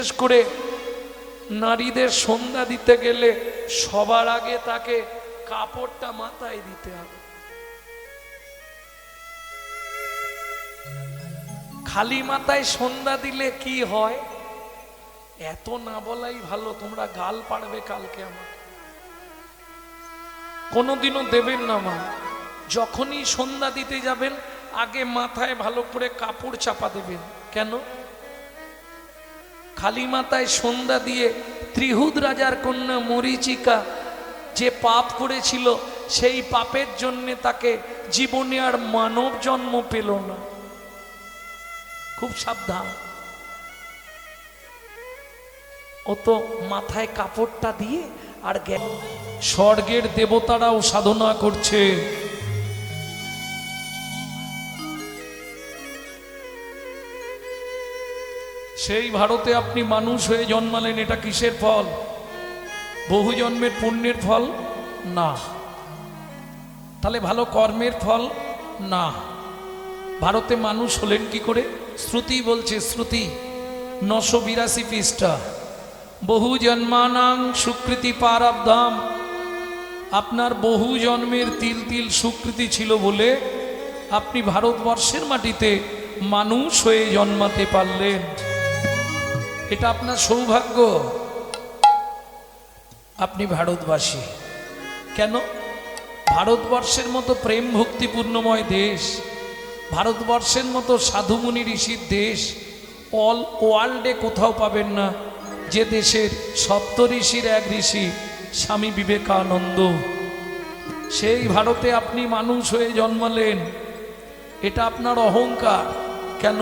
বিশেষ করে নারীদের সন্ধ্যা দিতে গেলে সবার আগে তাকে কাপড়টা মাথায় দিতে হবে। খালি মাথায় সন্ধ্যা দিলে কি হয় এত না বলাই ভালো। তোমরা গাল পাড়বে কালকে আমাকে, কোনোদিনও দেবেন না মা। যখনই সন্ধ্যা দিতে যাবেন আগে মাথায় ভালো করে কাপড় চাপা দেবেন। কেন? খালি মাথায় সন্ধ্যা দিয়ে ত্রিহুদ রাজার কন্যা মরীচিকা যে পাপ করেছিল সেই পাপের জন্য তাকে জীবনে আর মানব জন্ম পেল না। খুব সাবধান। ও তো মাথায় কাপড়টা দিয়ে আর স্বর্গের দেবতারাও সাধনা করছে। সেই ভারতে আপনি মানুষ হয়ে জন্মালেন, এটা কিসের ফল? বহু জন্মের পুণ্যের ফল না। তাহলে ভালো কর্মের ফল না। ভারতে মানুষ হলেন কি করে? শ্রুতি বলছে, শ্রুতি 982 পৃষ্ঠা, বহু জন্মানাং সুকৃতি পারাবধাম। আপনার বহু জন্মের তিল তিল সুকৃতি ছিল বলে আপনি ভারতবর্ষের মাটিতে মানুষ হয়ে জন্মাতে পারলেন। এটা আপনার সৌভাগ্য। আপনি ভারতবাসী। কেন? ভারতবর্ষের মতো প্রেম ভক্তিপূর্ণময় দেশ, ভারতবর্ষের মতো সাধুমুনি ঋষির দেশ অল ওয়ার্ল্ডে কোথাও পাবেন না। যে দেশের সপ্ত ঋষির এক ঋষি স্বামী বিবেকানন্দ, সেই ভারতে আপনি মানুষ হয়ে জন্মালেন। এটা আপনার অহংকার। কেন?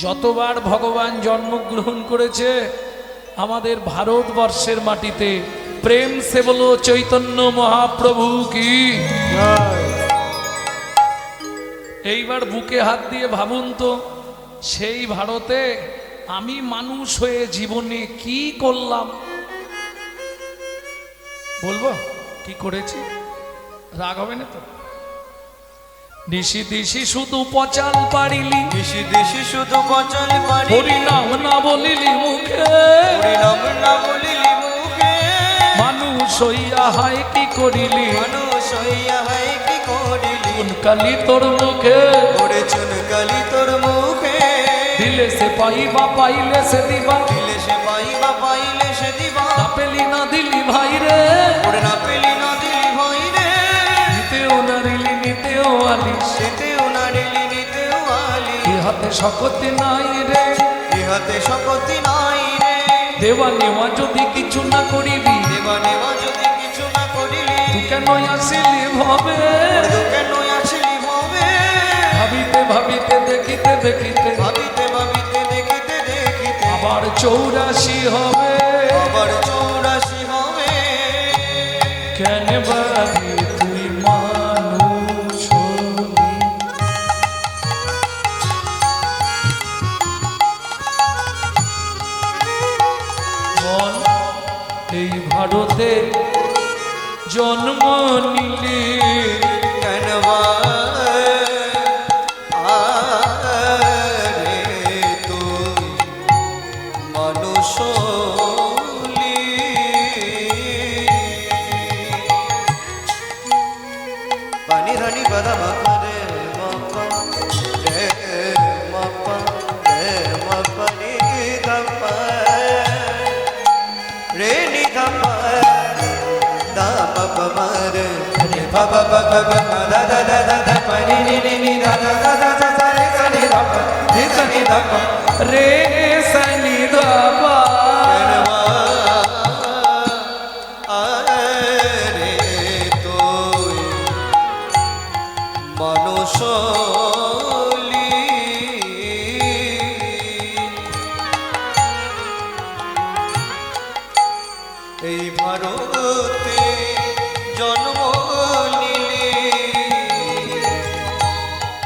যতবার ভগবান জন্মগ্রহণ করেছে আমাদের ভারতবর্ষের মাটিতে, প্রেম সে বলো চৈতন্য মহাপ্রভু কি। এইবার বুকে হাত দিয়ে ভাবুন তো, সেই ভারতে আমি মানুষ হয়ে জীবনে কি করলাম? বলবো কি করেছি? রাগ হবে না তো? দিশি দিশি শুধু পচাল পারিলি, দিশি দিশি শুধু পচাল পারিলি, হরিনাম না বলিলি মুখে, হরিনাম না বলিলি মুখে। মানুষ হইয়া হায় কি করিলি, মানুষ হইয়া হায় কি করিলি, চুনকালি তোর মুখে, ওরে চুনকালি তোর মুখে। দিলে সে পাইবা পাইলে সে দিবা, দিলে সে পাইবা পাইলে সে দিবা, না পেলি না দিলি ভাই রে, ওরে না পেলি না দিলি ভাই রে। নিতেও নারিলি নিতেও আলিস, নিতেও নারিলি নিতেও আলি, ইহাতে শকতি নাই রে, ইহাতে শকতি নাই রে। দেওয়া নেওয়া যদি কিছু না করিবি, দেবা নেওয়া যদি কিছু না করিলি, তুই কেন আসিলি ভবে, তুই কেন আসিলি ভবে। ভাবিতে ভাবিতে দেখিতে দেখিতে ভাবিতে ভাবিতে দেখিতে দেখিতে আবার 84 হবে, আবার 84 হবে। কেন বাদি তুই মানুষ হলি। বল, এই ভারতে জন্ম নিলে কেন আরে তুই মানুষ হলি। পানি রানি বাদা বাপা রে বাপা রে বাপা রে বাপা রে ধাপা রে নি ধাপা দা বাবা মারে বাবা বাবা বাবা দা দা দা দা দা পানি নি নি নি দা দা দা দা দা দা রে সা নি ধাপা রে সা নি ধাপা রে সানি দাবা। আরে তুই মানুষ হলি। এই ভারতে জন্ম নিলি,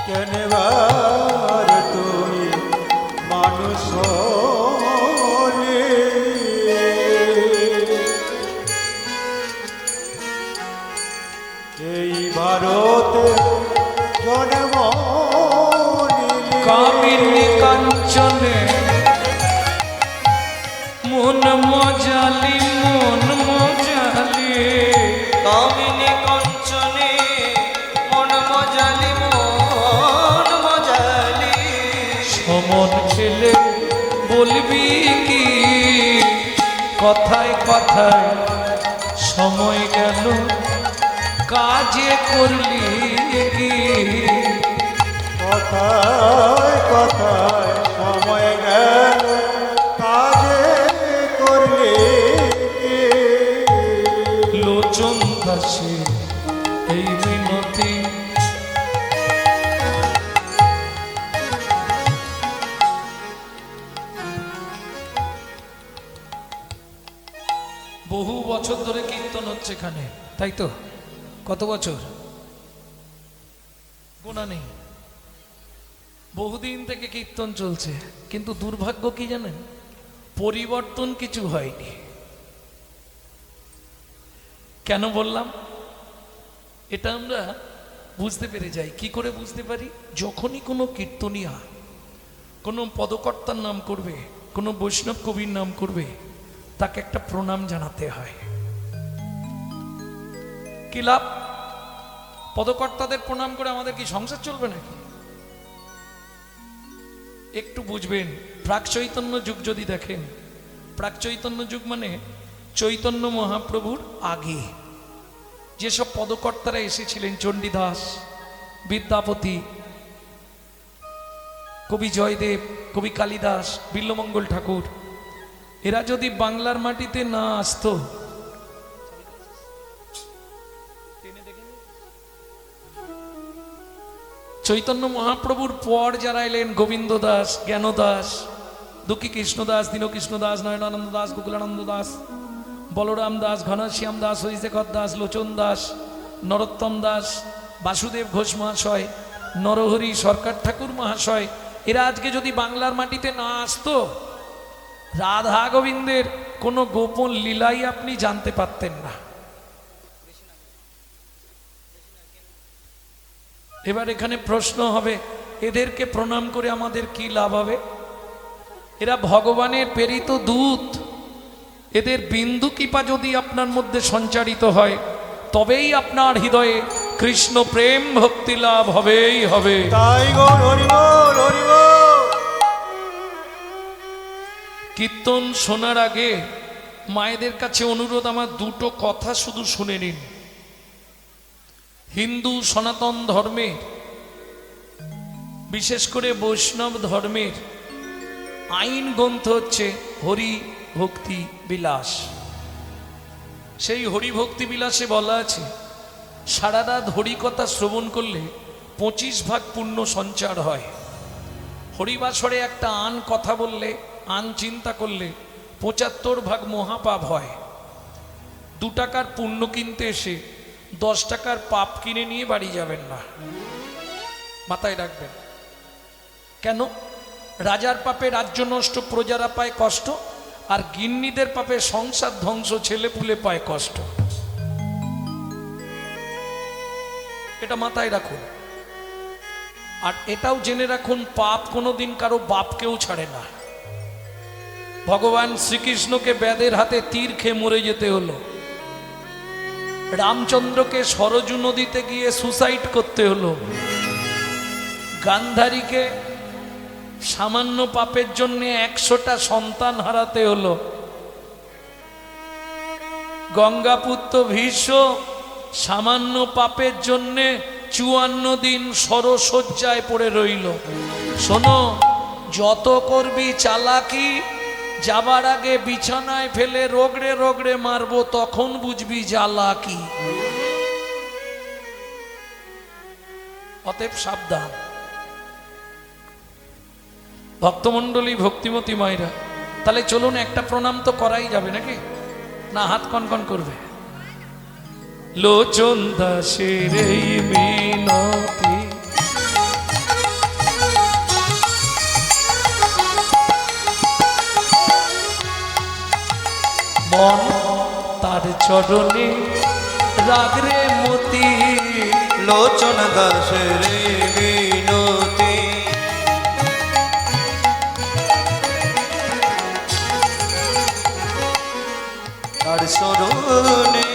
কেন বার তুই মানুষ হলি। এই ভারতে জন্ম নিলি, কামিনী কাঞ্চনে মন মজালি মন মজালি কামিনী কঞ্চনে মন মজালি মন মজালি সমন ছেলে বলবি কি কথায় কথায় সময় গেল কাজে করলি কি কথায় কথায় সময় গেল কাজে করলে কি? লোচন দাসে এই মিনতি বহু বছর ধরে কীর্তন হচ্ছে এখানে, তাই তো? কত বছর গোনা নেই, বহুদিন থেকে কীর্তন চলছে, কিন্তু দুর্ভাগ্য কি জানেন, পরিবর্তন কিছু হয়নি। কেন বললাম এটা? আমরা বুঝতে পেরে যাই। কি করে বুঝতে পারি? যখনই কোনো কীর্তনিয়া কোনো পদকর্তার নাম করবে, কোনো বৈষ্ণব কবির নাম করবে, তাকে একটা প্রণাম জানাতে হয়। কি লাভ? পদকর্তাদের প্রণাম করে আমাদের কি সংসার চলবে নাকি? একটু বুঝবেন, প্রাক চৈতন্য যুগ যদি দেখেন, প্রাক চৈতন্য যুগ মানে চৈতন্য মহাপ্রভুর আগে যেসব পদকর্তারা এসেছিলেন, চণ্ডীদাস, বিদ্যাপতি, কবি জয়দেব, কবি কালিদাস, বিল্লমঙ্গল ঠাকুর, এরা যদি বাংলার মাটিতে না আসতো, চৈতন্য মহাপ্রভুর পর যারা এলেন, গোবিন্দ দাস, জ্ঞান দাস, দুঃখী কৃষ্ণ দাস, দীনকৃষ্ণ দাস, নয়নানন্দ দাস, গোকুলানন্দ দাস, বলরাম দাস, ঘনশ্যাম দাস, হরিশেখর দাস, লোচন দাস, নরোত্তম দাস, বাসুদেব ঘোষ মহাশয়, নরহরি সরকার ঠাকুর মহাশয়, এরা আজকে যদি বাংলার মাটিতে না আসতো, রাধা গোবিন্দের কোনো গোপন লীলাই আপনি জানতে পারতেন না। এবার এখানে প্রশ্ন হবে, এদেরকে প্রণাম করে আমাদের কি লাভ হবে? এরা ভগবানের প্রেরিত দূত, এদের বিন্দু কৃপা যদি আপনার মধ্যে সঞ্চারিত হয়, তবেই আপনার হৃদয়ে কৃষ্ণ প্রেম ভক্তি লাভ হবেই হবে। তাই গো, হরি বল, হরি বল। কীর্তন শোনার আগে মায়েদের কাছে অনুরোধ, আমার দুটো কথা শুধু শুনে নিন। হিন্দু সনাতন ধর্মের, বিশেষ করে বৈষ্ণব ধর্মের আইন গ্রন্থ হচ্ছে হরি ভক্তি বিলাস। সেই হরি ভক্তি বিলাসে বলা আছে, সারা রাত হরিকথা শ্রবণ করলে 25 ভাগ পুণ্য সঞ্চার হয়। হরিবাসরে একটা আন কথা বললে, আন চিন্তা করলে 75 ভাগ মহাপাপ হয়। 2 টাকার পুণ্য কিনতে এসে 10 টাকার পাপ কিনে নিয়ে বাড়ি যাবেন না, মাথায় রাখবেন। কেন? রাজার পাপে রাজ্য নষ্ট, প্রজারা পায় কষ্ট, আর গিন্নিদের পাপে সংসার ধ্বংস, ছেলে পুলে পায় কষ্ট। এটা মাথায় রাখুন। আর এটাও জেনে রাখুন, পাপ কোনোদিন কারো বাপকেও ছাড়ে না। ভগবান শ্রীকৃষ্ণকে ব্যাদের হাতে তীর খেয়ে মরে যেতে হলো, রামচন্দ্রকে সরজু নদীতে গিয়ে সুসাইড করতে হলো, গান্ধারীকে সামান্য পাপের জন্য 100টা সন্তান হারাতে হলো, গঙ্গাপুত্র ভীষ্ম সামান্য পাপের জন্য 54 দিন সরশয্যায় পড়ে রইল। শোনো, যত করবি চালাকি, যাবার আগে বিছানায় ফেলে রগড়ে রগড়ে মারবো, তখন বুঝবি জ্বালা কি। অতএব সাবধান। ভক্তমণ্ডলী, ভক্তিমতী মায়েরা, তাহলে চলুন একটা প্রণাম তো করাই যাবে নাকি? না হাত কনকন করবে? লোচন দাসের এই মিনতি, মন তার চরণে রাগরে মতি, লোচন দাসের বিনতি, শরণে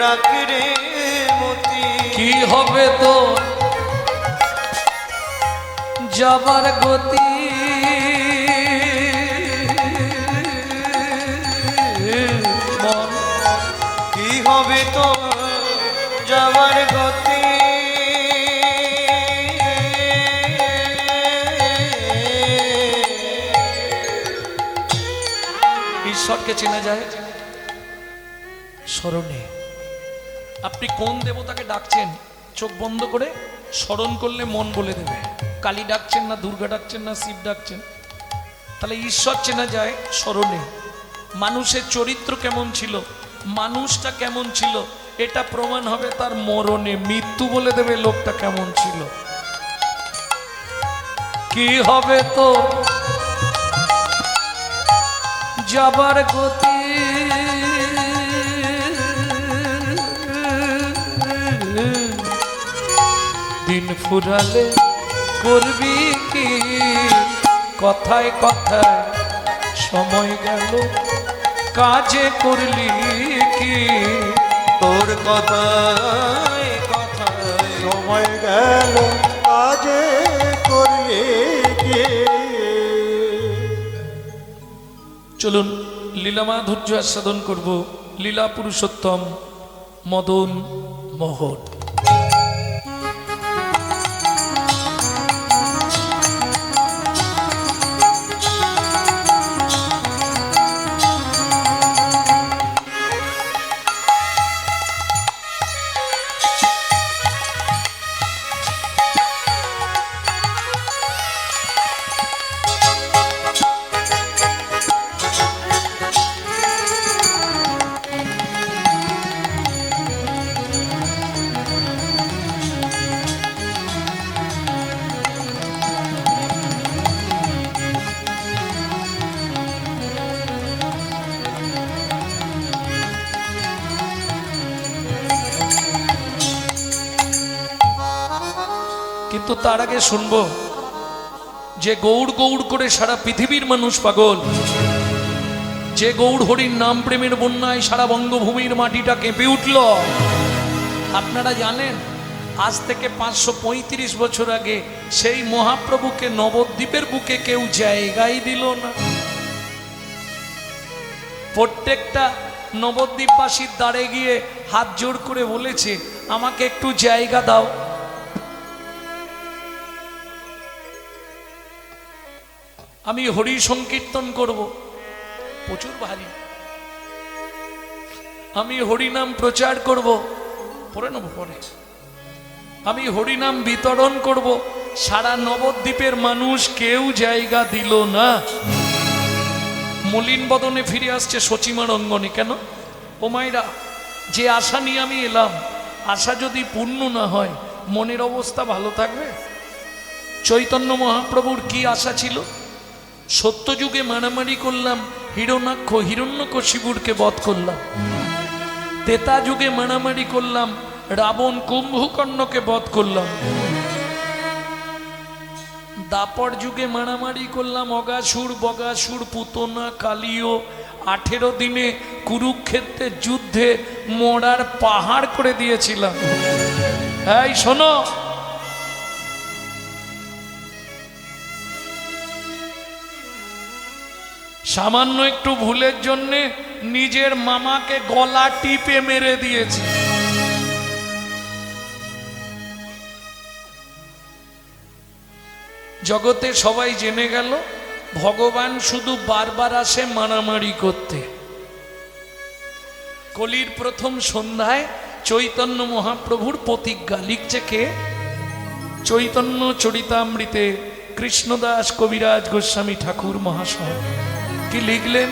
রাখ রে মতি। কি হবে তো যাবার গতি, মন কি হবে তো যাবার গতি, ঈশ্বরকে চেনা যায় স্মরণে। আপনি কোন দেবতাকে ডাকছেন চোখ বন্ধ করে স্মরণ করলে মন বলে দেবে। কালী ডাকছেন না দুর্গা ডাকছেন না শিব ডাকছেন, তাহলে ঈশ্বর চেনা যায় স্মরণে। মানুষের চরিত্র কেমন ছিল, মানুষটা কেমন ছিল, এটা প্রমাণ হবে তার মরণে। মৃত্যু বলে দেবে লোকটা কেমন ছিল। কি হবে তো যাবার গতি, দিন ফুরালে করবি কি, কথায় কথায় সময় গেল কাজে করলি কি। তোর কথায় কথায় সময় গেল কাজে করলে কি। চলুন লীলা মাধুর্য আস্বাদন করব। লীলা পুরুষোত্তম মদন মোহন। কিন্তু তার আগে শুনবো যে গৌড় গৌড় করে সারা পৃথিবীর মানুষ পাগল, যে গৌড় হরির নাম প্রেমের বন্যায় সারা বঙ্গভূমির মাটিটা কেঁপে উঠল। আপনারা জানেন আজ থেকে 535 বছর আগে সেই মহাপ্রভুকে নবদ্বীপের বুকে কেউ জায়গাই দিল না। প্রত্যেকটা নবদ্বীপবাসীর দ্বারে গিয়ে হাত জোড় করে বলেছে আমাকে একটু জায়গা দাও। আমি হরি সংকীর্তন করব, প্রচুর ভারী। আমি হরিনাম প্রচার করব, পরে নেব পরে। আমি হরিনাম বিতরণ করব, সারা নবদ্বীপের মানুষ কেউ জায়গা দিল না। মলিন বদনে ফিরে আসছে সচিমার অঙ্গনে। কেন ও মায়েরা, যে আশা নিয়ে আমি এলাম, আশা যদি পূর্ণ না হয় মনের অবস্থা ভালো থাকবে? চৈতন্য মহাপ্রভুর কি আশা ছিল? সত্যযুগে মারামারি করলাম, হিরণ্যাক্ষ হিরণ্যকশিপুরকে বধ করলাম। তেতা যুগে মারামারি করলাম, রাবণ কুম্ভকর্ণকে বধ করলাম। দাপর যুগে মারামারি করলাম, অগাসুর বগাসুর পুতনা কালীয় 18 দিনে কুরুক্ষেত্রের যুদ্ধে মরার পাহাড় করে দিয়েছিলাম। এই শোনো, সামান্য একটু ভুলের জন্যে নিজের মামাকে গলা টিপে মেরে দিয়েছে। জগতে সবাই জেনে গেল ভগবান শুধু বারবার আসে মারামারি করতে। কলির প্রথম সন্ধ্যায় চৈতন্য মহাপ্রভুর প্রতিজ্ঞা লিখছে কে? চৈতন্য চরিতামৃতে কৃষ্ণদাস কবিরাজ গোস্বামী ঠাকুর মহাশয় কি লিখলেন?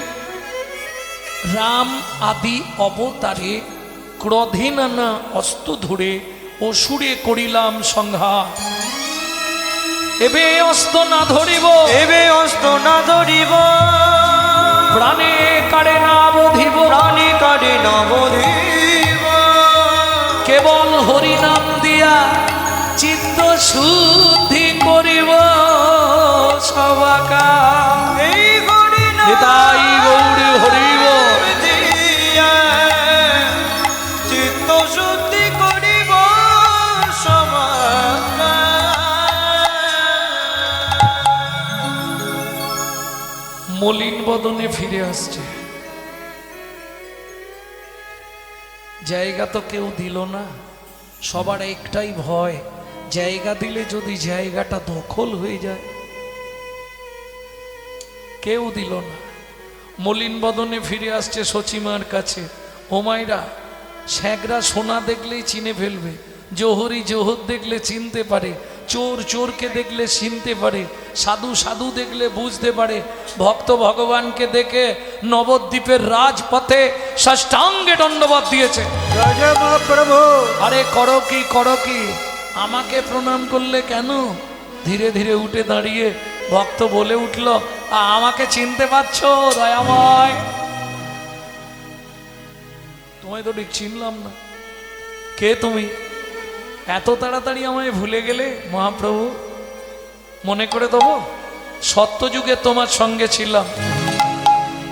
রাম আদি অবতারে ক্রোধে নানা অস্ত্র ধরে অসুরে করিলাম সংহার। এবে অস্ত্র না ধরিব, এবে অস্ত্র না ধরিব, প্রাণে কাড়ে না বধিব, প্রাণী কাটে না বধিব, কেবল হরিনাম দিয়া চিত্ত শুদ্ধি করিব সবাকা। এই হরিনাম নিতাই গৌর হরিব। দিয়া বদনে ফিরে আসছে। জায়গা তো কেউ দিল না, সবার একটাই ভয়, জায়গা দিলে যদি জায়গাটা দখল হয়ে যায়। কেউ দিল না, মলিন বদনে ফিরে আসছে সচিমার কাছে। ও মাইরা, শ্যাকরা সোনা দেখলেই চিনে ফেলবে, জোহরি জোহর দেখলে চিনতে পারে, চোর চোরকে দেখলে চিনতে পারে, সাধু সাধু দেখলে বুঝতে পারে। ভক্ত ভগবানকে দেখে নবদ্বীপের রাজপথে সাষ্টাঙ্গে দণ্ডবত দিয়েছে। রাজা মহাপ্রভু, আরে করো কি করো কি, আমাকে প্রণাম করলে কেন? ধীরে ধীরে উঠে দাঁড়িয়ে ভক্ত বলে উঠল, আমাকে চিনতে পারছো দয়াময়? তোমায় তো ঠিক চিনলাম না, কে তুমি? এত তাড়াতাড়ি আমায় ভুলে গেলে মহাপ্রভু? মনে করে দেবো, সত্যযুগে তোমার সঙ্গে ছিলাম,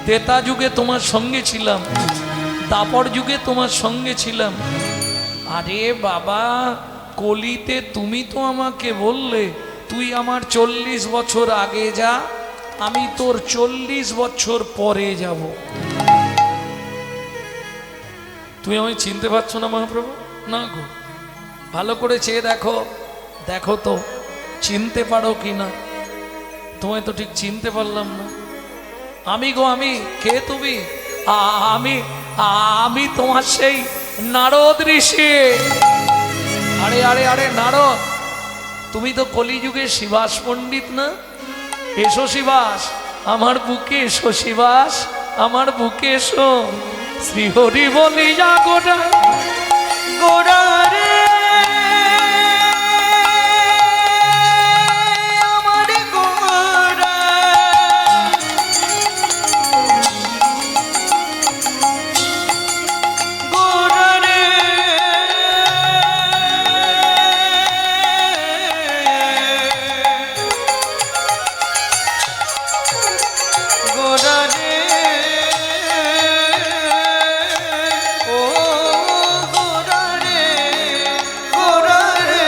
ত্রেতা যুগে তোমার সঙ্গে ছিলাম, দাপর যুগে তোমার সঙ্গে ছিলাম। আরে বাবা, কলিতে তুমি তো আমাকে বললে তুই আমার 40 বছর আগে যা, আমি তোর 40 বছর পরে যাব। তুমি আমায় চিনতে পারছো না মহাপ্রভু? না গো, ভালো করে চেয়ে দেখো, দেখো তো চিনতে পারো কি না। তোমায় তো ঠিক চিনতে পারলাম না। আমি গো আমি, কে তুমি? আমি আমি তোমার সেই নারদ ঋষি। আরে আরে আরে নারদ, তুমি তো কলিযুগের শিবাস পণ্ডিত না? এসো শিবাস, আমার বুকে এসো শিবাস, আমার বুকে এসো। শ্রীহরি বলি যা গোটা গোড়া রে আমার গোড়া, গোড়া রে গোড়া রে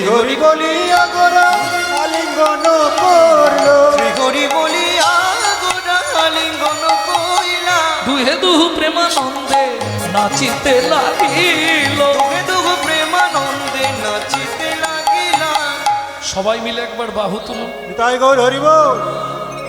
হরি বলিয়া গোরা আলিঙ্গন করলো, হরি বলিয়া গোরা আলিঙ্গন কইলা, দুহে দুহু প্রেমানন্দে নাচিতে লাগিল। দুহে দুহু প্রেমানন্দে নাচিতে লাগিলা। সবাই মিলে একবার বাহু তুলুন। নিতাই গৌর হরি বল।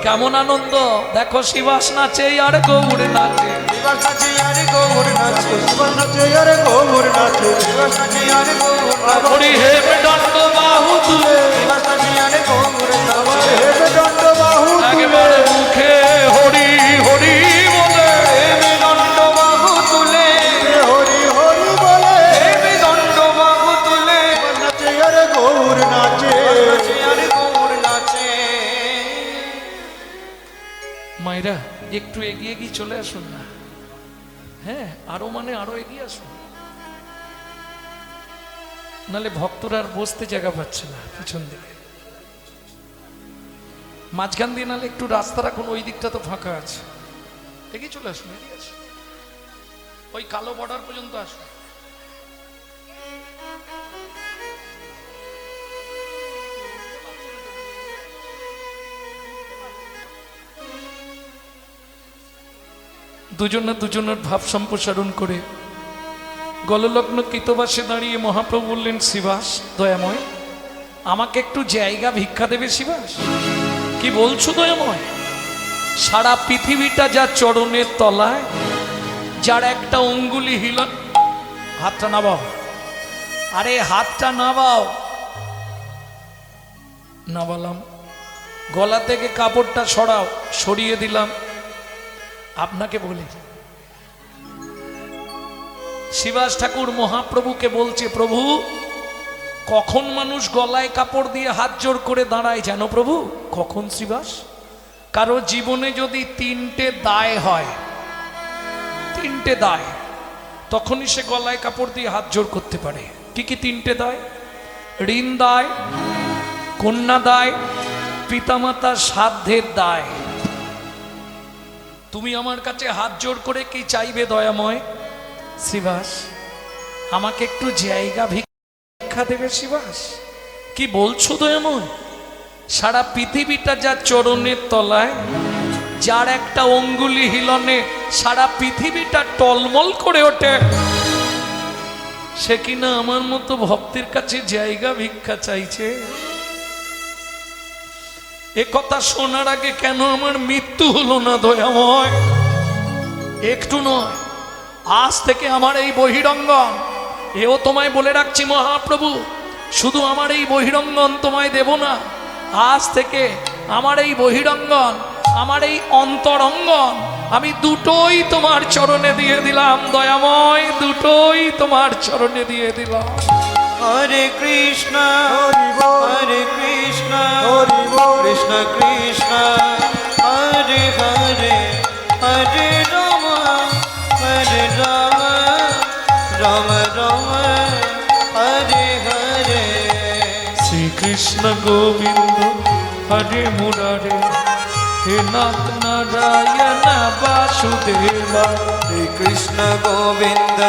কেমন আনন্দ দেখো, শিবাস নাচে আর গৌর নাচে, শিবাস নাচে আর গৌর নাচে, শিবাস নাচে আরে গৌর নাচে, শিবাস নাচে আর গৌর নাচে, হরি হে দণ্ড বাহু তুলে, শিবাস নাচে আর গৌর নাচে, হেবে দণ্ড বাহু একেবারে মুখে হরি হরি বলে, হেমে দণ্ড বাহু তুলে, হরি হরি বলে, হেমে দণ্ড বাহু তুলে, নাচে আরে গৌর নাচে। নাচে আর গৌর নাচে। মায়েরা একটু এগিয়ে গিয়ে চলে আসুন না। হ্যাঁ, আরো মানে আরো এগিয়ে আসুন, নালে ভক্তরা আর বসতে জায়গা পাচ্ছে না। পিছন দিকে মাঝখান দিয়ে, নালে একটু রাস্তা রাখুন, ওই দিকটা তো ফাঁকা আছে। এগিয়ে চলে আসুন, এগিয়ে আসুন, ওই কালো বর্ডার পর্যন্ত আসুন। দুজনে দুজনের ভাব সম্প্রসারণ করে গললগ্ন কৃতবাসে দাঁড়িয়ে মহাপ্রভু বললেন, শিবাস দয়াময়, আমাকে একটু জায়গা ভিক্ষা দেবে শিবাস? কি বলছো দয়াময়? সারা পৃথিবীটা যা চরণের তলায়, যার একটা অঙ্গুলি হিলন। হাতটা নাবাও, আরে হাতটা নাবাও। নাবালাম, গলা থেকে কাপড়টা সরাও, সরিয়ে দিলাম। আপনাকে বলি, শিবাস ঠাকুর মহাপ্রভুকে বলছে, প্রভু কখন মানুষ গলায় কাপড় দিয়ে হাত জোর করে দাঁড়ায় জানো প্রভু? কখন শিবাস? কারো জীবনে যদি 3টে দায় হয়, 3টে দায়, তখনই সে গলায় কাপড় দিয়ে হাত জোর করতে পারে। কি কি 3টে দায়? ঋণ দায়, কন্যা দায়, পিতামাতার শ্রাদ্ধের দায়। তুমি আমার কাছে হাত জোর করে কি চাইবে দয়াময়? শিবাস আমাকে একটু জায়গা ভিক্ষা দেবে শিবাস? কি বলছো দয়াময়? সারা পৃথিবীটা যার চরণের তলায়, যার একটা অঙ্গুলি হিলনে সারা পৃথিবীটা টলমল করে ওঠে, সে কিনা আমার মতো ভক্তের কাছে জায়গা ভিক্ষা চাইছে। এ কথা শোনার আগে কেন আমার মৃত্যু হলো না দয়াময়? একটু নয়, আজ থেকে আমার এই বহিরঙ্গন, এও তোমায় বলে রাখছি মহাপ্রভু, শুধু আমার এই বহিরঙ্গন তোমায় দেব না, আজ থেকে আমার এই বহিরঙ্গন, আমার এই অন্তরঙ্গন, আমি দুটোই তোমার চরণে দিয়ে দিলাম দয়াময়, দুটোই তোমার চরণে দিয়ে দিলাম। হরে কৃষ্ণ হরি বল, হরে কৃষ্ণ হরি বল, কৃষ্ণ কৃষ্ণ হরে হরে, হরে রাম হরে রাম, রাম রাম হরে হরে। শ্রীকৃষ্ণ গোবিন্দ হরে মুরারে, হে নাথ নারায়ণ বাসুদেবা। শ্রী কৃষ্ণ গোবিন্দ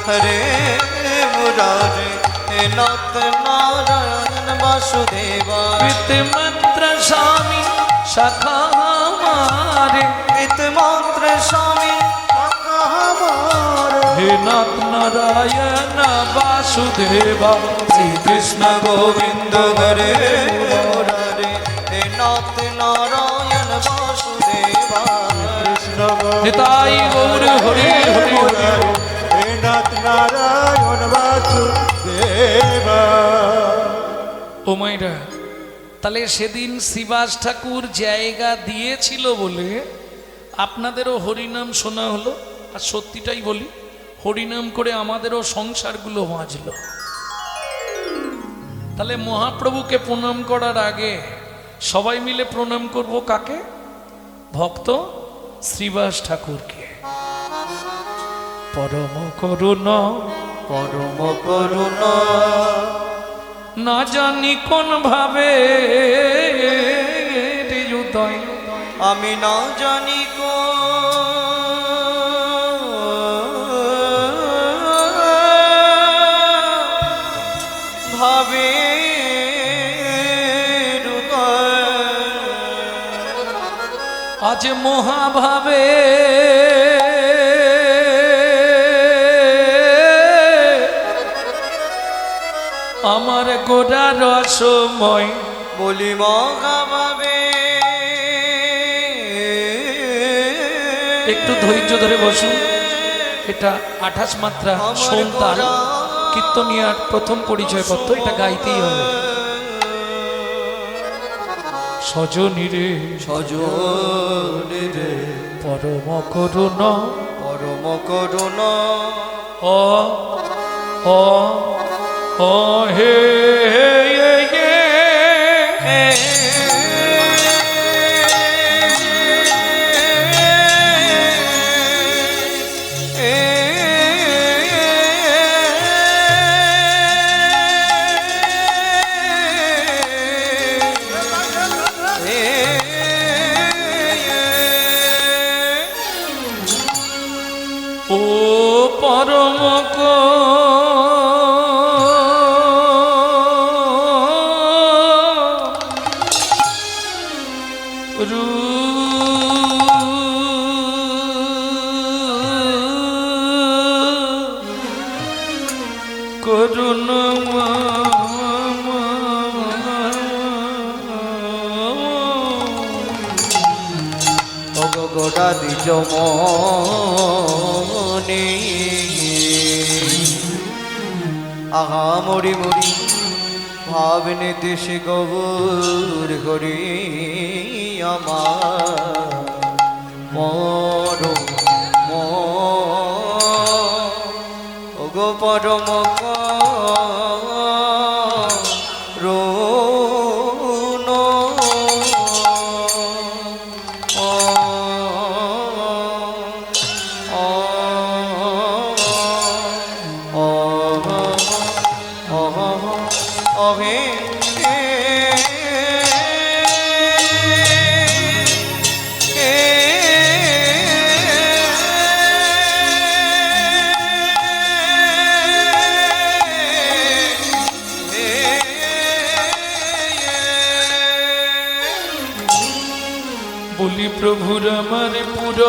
হরে মুরারে, হে নাথ নারায়ণ বাসুদেবা। পিতমাত্র স্বামী সখা আমারে, পিতমাত্র স্বামী হে নাথ নারায়ণ বাসুদেবা। শ্রীকৃষ্ণ গোবিন্দ হরে মুরারে, হে নাথ নারায়ণ বাসুদেবা। কৃষ্ণ নিতাই গৌর হরি হরি হরি। হে নাথ নারায়ণ বাসুদেবা। ও মাইরা, তাহলে সেদিন শ্রীবাস ঠাকুর জায়গা দিয়েছিল বলে আপনাদেরও হরিনাম শোনা হলো। আর সত্যিটাই বলি, হরিনাম করে আমাদেরও সংসারগুলো বাঁচল। তাহলে মহাপ্রভুকে প্রণাম করার আগে সবাই মিলে প্রণাম করব কাকে? ভক্ত শ্রীবাস ঠাকুরকে। পরম করুণা পরম করুণা না জানি কোন ভাবে হৃদয়, আমি না জানি ভাবে আজ মহাভাবে আমার গোড়া রসময়। বলি মহাভাবে। একটু ধৈর্য ধরে বসুন, এটা 28 মাত্রা সোমতাল কীর্তনিয়ার প্রথম পরিচয়পত্র, এটা গাইতেই হবে। সজনী রে সজনী রে পরম করুণা, পরম করুণা ও ও ও হে ও পরম করুণ গোটা দিজ মনে আহা মরি মরি ভাবনে দেশে গৌর হরি আমার মর গো পরম বলি প্রভুর আমার পুরীলা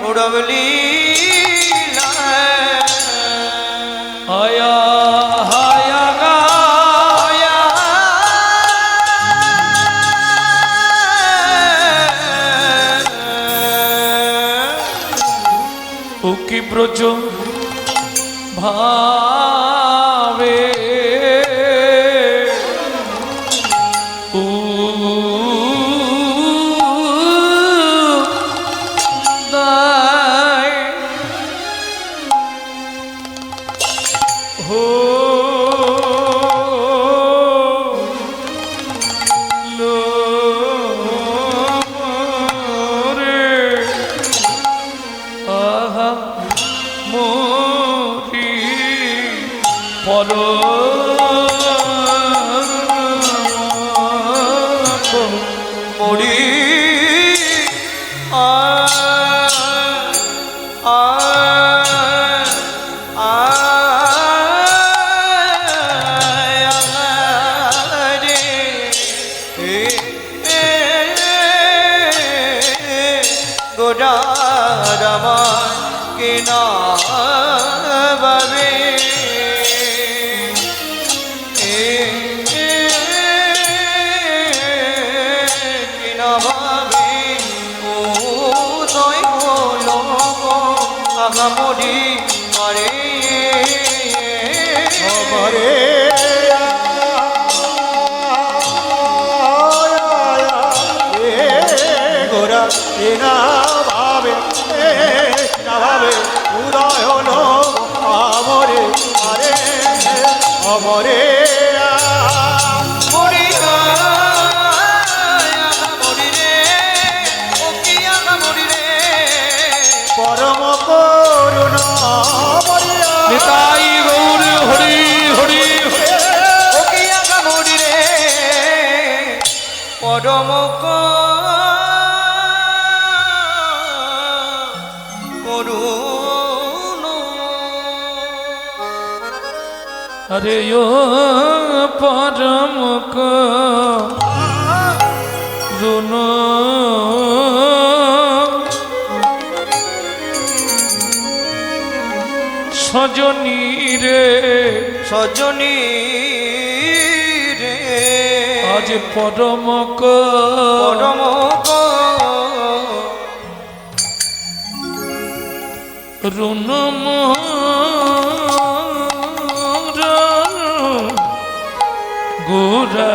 উড়বলি আয়া হায়া গা ও কি ব্রজ ভাবে ও দায় হো লো রে আহা মোরি পর মরি গোডারামান কিনা বাবে কিনা বাবে উদয় হলো আগামরি মারে আমারে গোরা না ভাবে উদয় হলো আমরে আরে অমরে মরি আগামরি রে ও কি আগামরি রে পরম করুণ মরিয়া নিতাই গৌর হরি হরি ও কি আগামরি রে পরম করুণ আরে ও পরম করুণ সজনী রে সজনী রে আজ পরম পরম করুণ গোরা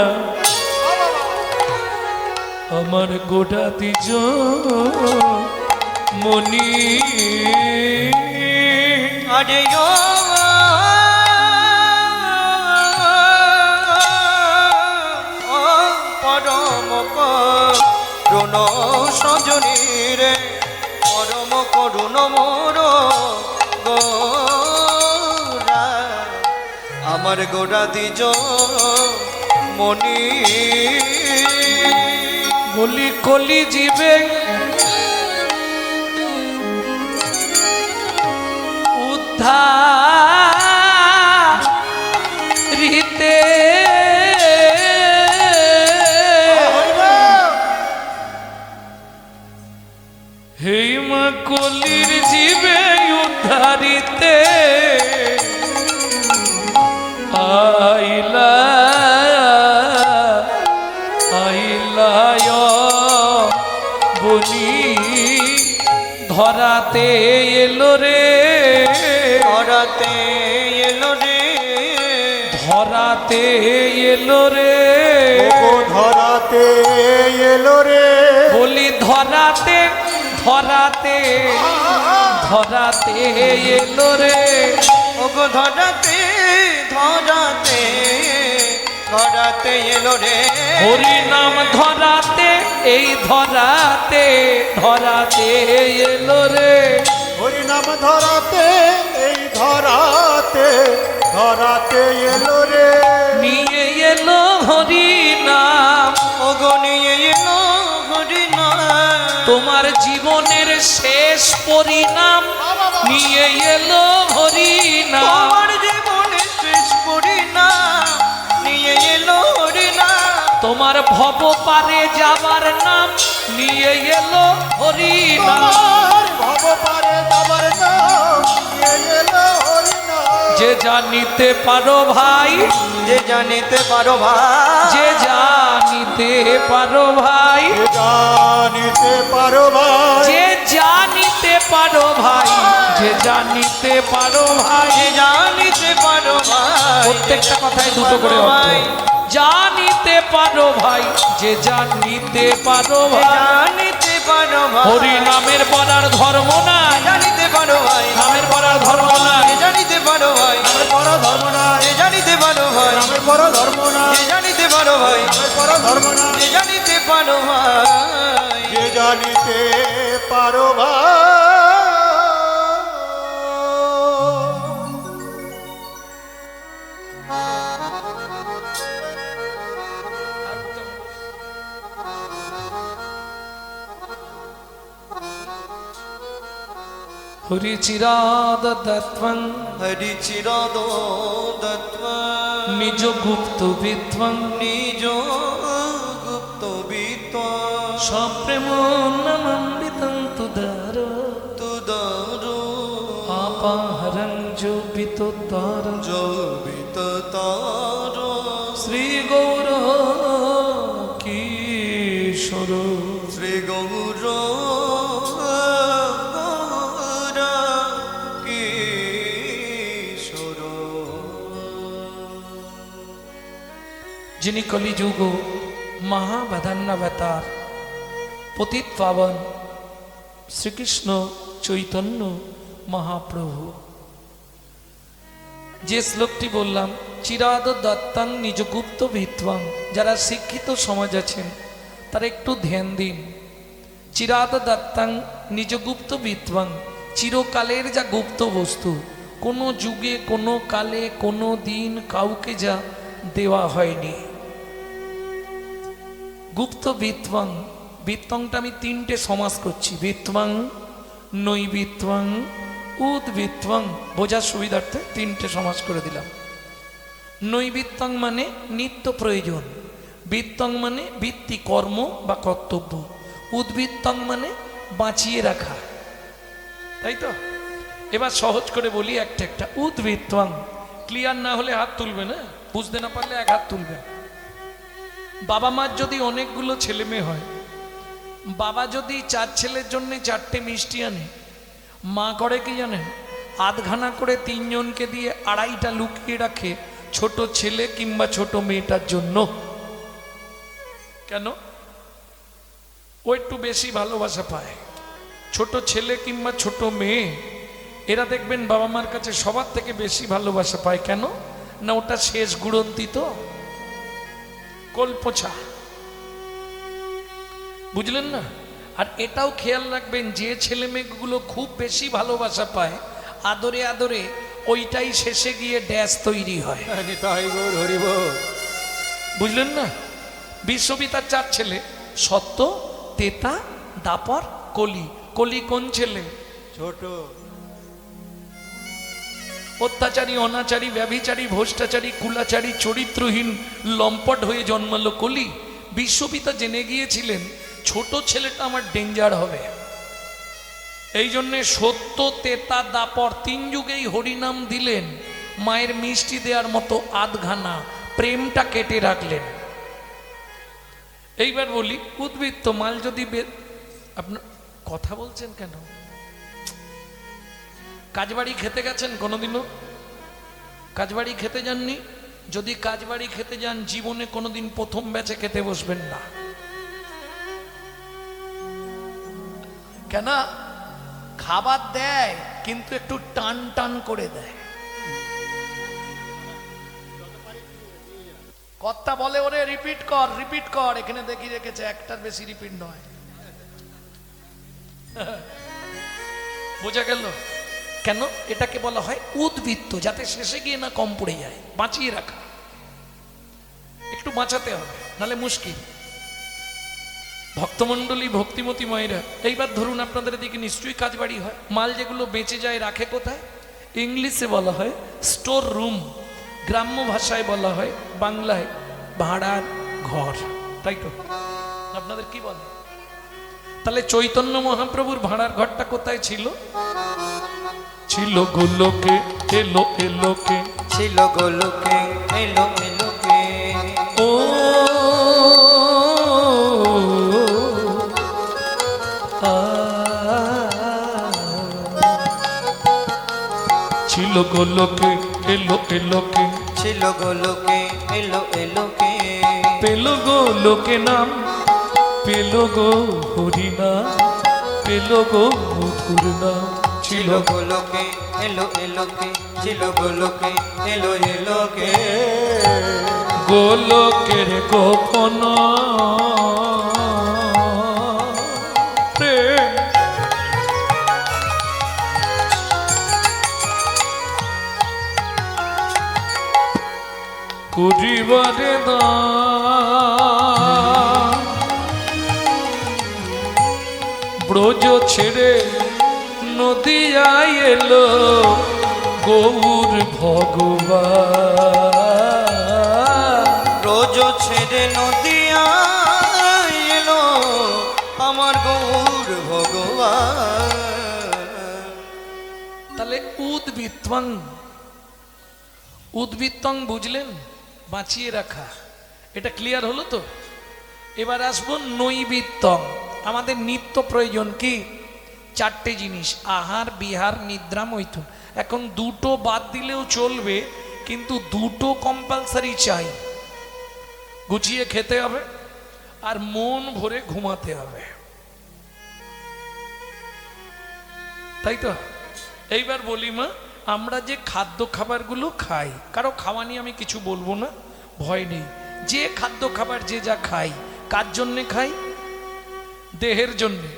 আমার গোটা তিজ মনি আরে পরম করুণ সজনী রে পরম করুণ মোর গোরা আমার গোড়া দিজ মনি বলি কলি জীবে উদ্ধারিতে হেমা কলির জীবে উদ্ধারিতে আইলা আইলায় বলি ধরাতে এলো রে ধরাতে এলো রে ধরাতে এলো রে ও ধরাতে এলো রে বলি ধরাতে ধরাতে ধরাতে এলো রে ওগো ধরাতে ধরাতে ধরাতে এলো রে হরি নাম ধরাতে এই ধরাতে ধরাতে এলো রে হরি নাম ধরাতে এই ধরাতে ধরাতে এলো রে নিয়ে এলো হরি নাম ওগো নিয়ে এলো হরি নাম তোমার জীবনের শেষ পরিণাম নিয়ে এলো হরি নাম তোমার জীবনে শেষ পরিণাম নিয়ে এলো হরি ভব পারে যাবার নাম নিয়ে এলো হরি নাম। তোমার ভব পারে যাবার নাম নিয়ে এলো হরি নাম। যে জানিতে পারো ভাই, যে জানিতে পারো ভাই, যে জানিতে পারো ভাই, যে জানিতে পারো ভাই, যে জানিতে পারো ভাই, যে জানিতে পারো ভাই, যে জানিতে পারো ভাই, প্রত্যেকটা কথায় দুটো করে অর্থ। জানিতে পারো ভাই, যে জানিতে পারো ভাই, জানিতে পারো ভাই, হরি নামের পড়ার ধর্ম নাই, জানিতে পারো ভাই, নামের পড়ার ধর্ম নাই, জানিতে পারো ভাই, নামের বড় ধর্ম নাই, জানিতে পারো ভাই, নামের বড় ধর্ম নাই, জানিতে পারো ভাই, নামের বড় ধর্ম নাই। জানিতে পারো ভাই, যে জানিতে পারো ভাই। হরি চিরাদ দত্তং হরি চিরদ দত্ত্ব নিজ গুপ্ত বিত্বং নিজ গুপ্ত বিত্ত সপ্রেম নমন্দিতং তুদার তুদারো আপাহরং জোপিত তার জবিত তার শ্রী গৌর কিশোর শ্রী গৌর কিশোর যিনি কলিযুগ মহাবাধান্নবতার পতিত পাবন শ্রীকৃষ্ণ চৈতন্য মহাপ্রভু। যে শ্লোকটি বললাম, চিরাদ দত্তাং নিজ গুপ্ত ভিত্বাং, যারা শিক্ষিত সমাজ আছেন তারা একটু ধ্যান দিন। চিরাদ দত্তাং নিজ গুপ্ত ভিত্বাং, চিরকালের যা গুপ্ত বস্তু, কোনো যুগে কোনো কালে কোনো দিন কাউকে যা দেওয়া হয়নি। গুপ্ত বিত্বাং, বিত্তংটা আমি তিনটে সমাস করছি, বিত্বাং, নৈবিত্বাং, উদ্বিত্বাং, বোঝার সুবিধার্থে তিনটে সমাস করে দিলাম। নৈবিত্তাং মানে নিত্য প্রয়োজন, বিত্তং মানে বৃত্তি কর্ম বা কর্তব্য, উদ্বৃত্তং মানে বাঁচিয়ে রাখা, তাই তো? এবার সহজ করে বলি একটা একটা। উদ্বৃত্তং ক্লিয়ার না হলে হাত তুলবে না, বুঝতে না পারলে এক হাত তুলবে। বাবা মার যদি অনেকগুলো ছেলে মেয়ে হয়, বাবা যদি 4 ছেলের জন্য 4টে মিষ্টি আনে, মা করে কি জানেন? আধখানা করে 3 জনকে দিয়ে 2.5টা লুকিয়ে রাখে ছোট ছেলে কিংবা ছোট মেয়েটার জন্য। কেন? ও একটু বেশি ভালোবাসা পায়। ছোট ছেলে কিংবা ছোট মেয়ে এরা দেখবেন বাবা মার কাছে সবার থেকে বেশি ভালোবাসা পায়। কেন না? ওটা শেষ গুড়ন্তি তো, কল্পছা, বুঝলেন না? আর এটাও খেয়াল রাখবেন, যে ছেলে মেয়েগুলো খুব বেশি ভালোবাসা পায়, আদরে আদরে ওইটাই শেষে গিয়ে ড্যাশ তৈরি হয়। নিতাই গৌর হরি বল। বুঝলেন না? বিশ্ববিতার 4 ছেলে, সত্য, তেতা, দাপর, কলি। কলি কোন ছেলে? ছোট। অত্যাচারী, অনাচারী, ব্যভিচারী, ভ্রষ্টাচারী, কুলাচারী, চরিত্রহীন লম্পট হয়ে জন্মালো কলি। বিশ্বপিতা জেনে গিয়েছিলেন ছোট ছেলেটা আমার ডেঞ্জার হবে, এই জন্যে সত্য, তেতা, দাপর 3 যুগেই হরিনাম দিলেন। মায়ের মিষ্টি দেওয়ার মতো আধখানা প্রেমটা কেটে রাখলেন। এইবার বলি, উদ্বৃত্ত মাল যদি আপনার কথা বলছেন কেন? কাজবাড়ি খেতে গেছেন কোনোদিনও? কাজবাড়ি খেতে যাননি? যদি কাজবাড়ি খেতে যান, জীবনে কোনোদিন প্রথম ব্যাচে খেতে বসবেন না। কেন? খাবার দেয় কিন্তু একটু টান টান করে দেয়। কর্তা বলে, ওরে রিপিট কর, রিপিট কর। এখানে দেখি রেখেছে, একটার বেশি রিপিট নয়। বোঝা গেল? কেন? এটাকে বলা হয় উদ্বৃত্ত, যাতে শেষে গিয়ে না কম পড়ে যায়, বাঁচিয়ে রাখা। একটু বাঁচাতে হবে, নালে মুশকিল। ভক্তমণ্ডলী, ভক্তিমতী মায়েরা, এইবার ধরুন আপনাদের দিকে নিশ্চয়ই কাজ বাড়ি হয়। মাল যেগুলো বেঁচে যায় রাখে কোথায়? ইংলিশে বলা হয় স্টোর রুম, গ্রাম্য ভাষায় বলা হয় বাংলায় ভাড়ার ঘর, তাই তো আপনাদের কি বলে? তাহলে চৈতন্য মহাপ্রভুর ভাড়ার ঘরটা কোথায় ছিল? ছিল গোলোকে, এলো এলোকে, ছিল গোলোকে, এলো এলোকে। ও ছিল গোলোকে, এলো এলোকে, ছিল গোলোকে, এলো এলোকে। পেল গো লোকে নাম, পেল গো হরিনা, পেল গো মধুর নাম। ছিল গোলোকে, এলো এলোকে, ছিল গোলোকে, এলো এলোকে। গোলকের গোপন প্রেম, করিবারে দান, ব্রজ ছেড়ে নদিয়ায় এলো গৌর ভগবান। রোজ ছেড়ে নদিয়া এলো আমার গৌর ভগবান। তাহলে উদ্বৃত্তং, উদ্বৃত্তং বুঝলেন? বাঁচিয়ে রাখা, এটা ক্লিয়ার হলো তো? এবার আসবো নৈবৃত্তং। আমাদের নিত্য প্রয়োজন কি? চারটে জিনিস, আহার, বিহার, নিদ্রা, মৈথুন। এখন দুটো বাদ দিলেও চলবে, কিন্তু দুটো কম্পালসারি চাই। গুছিয়ে খেতে হবে আর মন ভরে ঘুমাতে হবে, তাই তো? এইবার বলি মা, আমরা যে খাদ্য খাবারগুলো খাই, কারো খাওয়া নিয়ে আমি কিছু বলবো না, ভয় নেই। যে খাদ্য খাবার যে যা খাই, কার জন্যে খাই? দেহের জন্যে,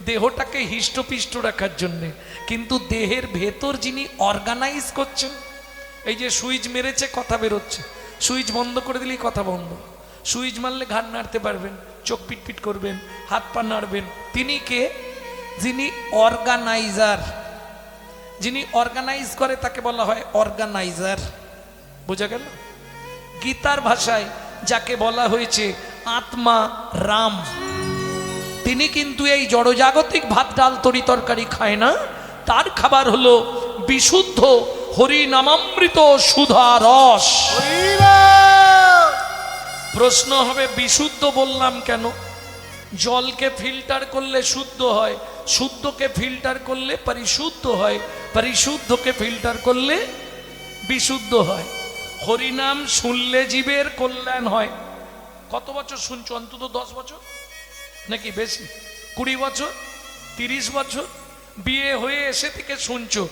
দেহটাকে হিষ্টপিষ্ট রাখার জন্যে। কিন্তু দেহের ভেতর যিনি অর্গানাইজ করছেন, এই যে সুইচ মেরেছে কথা বেরোচ্ছে, সুইচ বন্ধ করে দিলেই কথা বন্ধ। সুইচ মারলে ঘাড় নাড়তে পারবেন, চোখ পিটপিট করবেন, হাত পা নাড়বেন। তিনি কে? যিনি অর্গানাইজার। যিনি অর্গানাইজ করে তাকে বলা হয় অর্গানাইজার। বোঝা গেল? গীতার ভাষায় যাকে বলা হয়েছে আত্মা রাম, তিনি কিন্তু এই জড়জাগতিক ভাত ডাল তরি তরকারি খায় না। তার খাবার হলো বিশুদ্ধ হরি নামামৃত সুধা রস। প্রশ্ন হবে বিশুদ্ধ বললাম কেন? জলকে ফিল্টার করলে শুদ্ধ হয়, শুদ্ধকে ফিল্টার করলে পরিশুদ্ধ হয়, পরিশুদ্ধকে ফিল্টার করলে বিশুদ্ধ হয়। হরিনাম শুনলে জীবের কল্যাণ হয়। কত বছর শুনছো? অন্তত 10 বছর নাকি বেশি? 20 বছর, 30 বছর? বিয়ে হয়ে এসে থেকে শুনছো।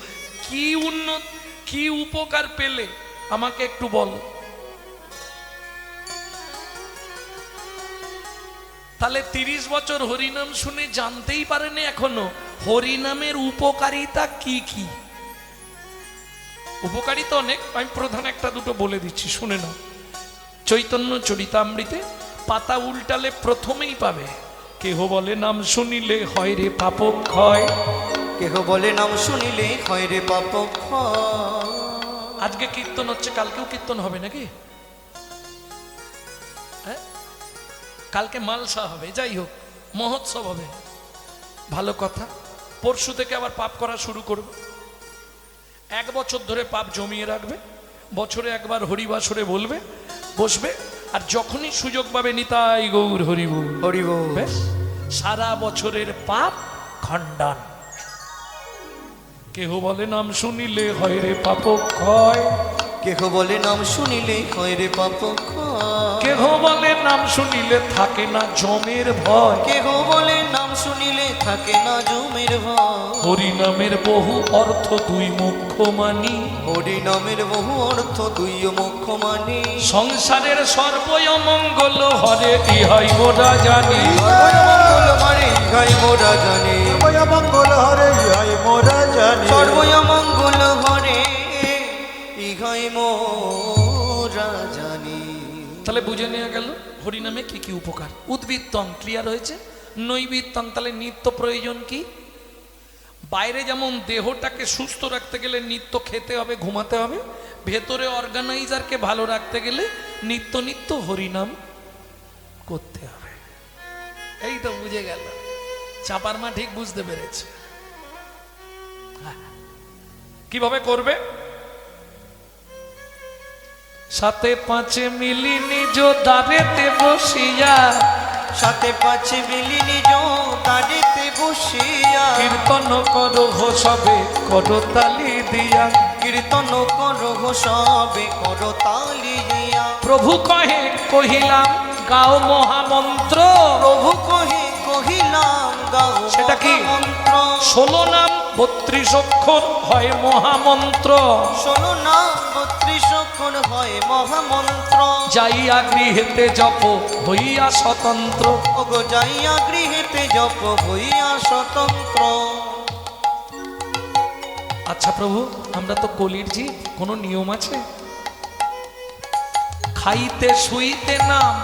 কি উন্নত, কি উপকার পেলে আমাকে একটু বলো। তাহলে 30 বছর হরিনাম শুনে জানতেই পারেনি এখনো হরিনামের উপকারিতা কি কি। উপকারিতা অনেক, আমি প্রধান একটা দুটো বলে দিচ্ছি, শুনে নাও। চৈতন্য চরিতামৃতে পাতা উল্টালে প্রথমেই পাবে, কেহ বলে নাম শুনিলে হয় রে পাপ ক্ষয়। কেহ বলে নাম শুনিলে হয় রে পাপ ক্ষয়। আজকে কীর্তন হচ্ছে, কালকেও কীর্তন হবে নাকি? হ্যাঁ, কালকে মালসা হবে, যাই হোক মহোৎসব হবে, ভালো কথা। পরশু থেকে আবার পাপ করা শুরু করবে। 1 বছর ধরে পাপ জমিয়ে রাখবে, বছরে একবার হরিবাসরে বলবে, বসবে, আর যখনই সুযোগ পাবে নিতাই গৌর হরিবল হরিবল, বেশ সারা বছরের পাপ খণ্ডন। কেহ বলে নাম শুনিলে হয় রে পাপ ক্ষয়। কেহ বলে নাম শুনিলে হয় রে পাপ ক্ষয়। কেহ বলে নাম শুনিলে থাকে না জমের ভয়। কেহ বলে নাম শুনিলে থাকে না জমের ভয়। হরিনামের বহু অর্থ দুই মুখ্য মানি। হরিনামের বহু অর্থ দুই মুখ্য মানি। সংসারের সর্বমঙ্গল হরে ইহাই মোরা জানি। সর্বমঙ্গল হরে ইহাই মোরা জানি। মঙ্গল হরে ইহাই মোরা জানি। সর্বমঙ্গল হরে ইহাই মোরা জানি। তাহলে বুঝে নেওয়া গেল হরিনামে কি কি উপকার। উদ্বৃত্তং ক্লিয়ার হয়েছে। নৈবৃত্তং তাহলে নিত্য প্রয়োজন কি? বাইরে যেমন দেহটাকে সুস্থ রাখতে গেলে নিত্য খেতে হবে, ঘুমাতে হবে, ভেতরে অর্গানাইজারকে ভালো রাখতে গেলে নিত্য নিত্য হরিনাম করতে হবে। এই তো বুঝে গেল, চাপার মা ঠিক বুঝতে পেরেছে। কিভাবে করবে? সাথে পাঁচে মিলি নিজ দাঁড়েতে বসিয়া, সাথে পাঁচ মিলি নিজ দাঁড়িতে বসিয়া, কীর্তন করো সবে করো তালি দিয়া, কীর্তন করো সবে করো তালি দিয়া। প্রভু কহে কহিলাম গাও মহামন্ত্র, প্রভু কহে কহিলাম গাও সেটা কি? মন্ত্র। 16 নাম 32 অক্ষর হয় মহামন্ত্র, শোনো না 32 অক্ষর হয় মহামন্ত্র। যাইয়া গৃহেতে জপ হইয়া স্বতন্ত্র। ওগো যাইয়া গৃহেতে জপ হইয়া স্বতন্ত্র। আচ্ছা প্রভু, আমরা তো কলির জীব, কোনো নিয়ম আছে? খাইতে শুইতে নাম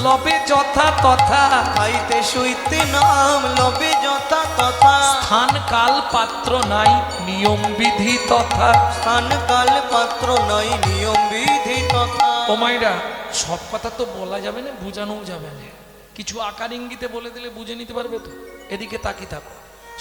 লবে যথা তথা, খাইতে শুইতে নাম লবে যথা তথা, স্থান কাল পাত্র নাই নিয়ম বিধি তথা। স্থান কাল পাত্র নাই নিয়ম বিধি তথা। ও মাইরা, সব কথা তো বলা যাবে না, বোঝানোও যাবে না। কিছু আকার ইঙ্গিতে বলে দিলে বুঝে নিতে পারবে তো। এদিকে তাকি থাকো।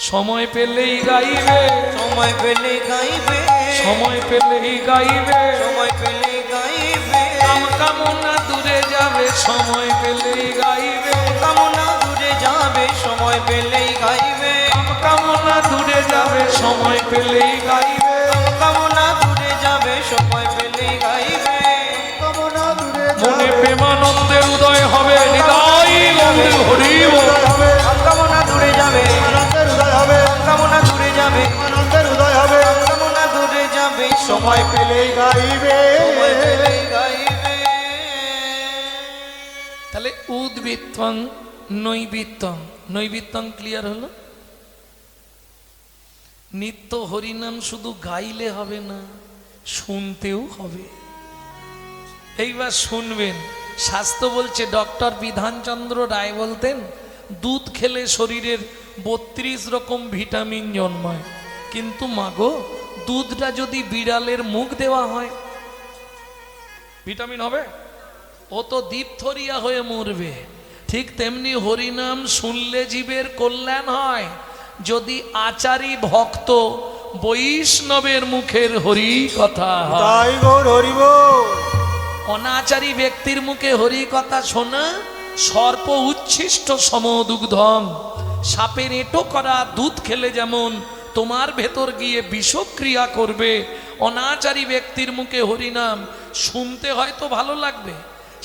সময় পেলেই গাইবে, সময় পেলে গাইবে, সময় পেলেই গাইবে, সময় পেলে গাইবে, কাম কামনা দূরে যাবে, সময় পেলেই গাইবে, কামনা দূরে যাবে, সময় পেলেই গাইবে, কাম কামনা দূরে যাবে, সময় পেলেই গাইবে, কামনা দূরে যাবে, সময় পেলেই গাইবে। কামনা দূরে মনে প্রেমানন্দের উদয় হবে, হৃদয় নন্দে হরিব। হবে, কামনা দূরে যাবে, আনন্দের উদয় হবে, কামনা দূরে যাবে, আনন্দের উদয় হবে। কামনা দূরে যাবে, সময় পেলেই গাইবে। সময় পেলেই গাইবে। তাহলে উদ্বৃত্তং নৈবৃত্তং, নৈবৃত্তং ক্লিয়ার হলো। নিত্য হরিনাম শুধু গাইলে হবে না, শুনতেও হবে। এইবার শুনবেন। শাস্ত্র বলছে, ডক্টর বিধানচন্দ্র রায় বলতেন, দুধ খেলে শরীরের 32 রকম ভিটামিন জন্মায়, কিন্তু মাগো দুধটা যদি বিড়ালের মুখ দেওয়া হয়, ভিটামিন হবে? ও তো দীপথরিয়া হয়ে মরবে। ঠিক তেমনি হরিনাম শুনলে জীবের কল্যাণ হয়। যদি আচারী ভক্ত বৈষ্ণবের মুখের হরি কথা হয়, তাই গৌর হরিব। অনাচারী ব্যক্তির মুখে হরি কথা শোনা সর্প উচ্ছিষ্ট সমদুগ্ধম। সাপের এঁটো করা দুধ খেলে যেমন তোমার ভেতর গিয়ে বিষক্রিয়া করবে, অনাচারী ব্যক্তির মুখে হরিনাম শুনতে হয়তো ভালো লাগবে,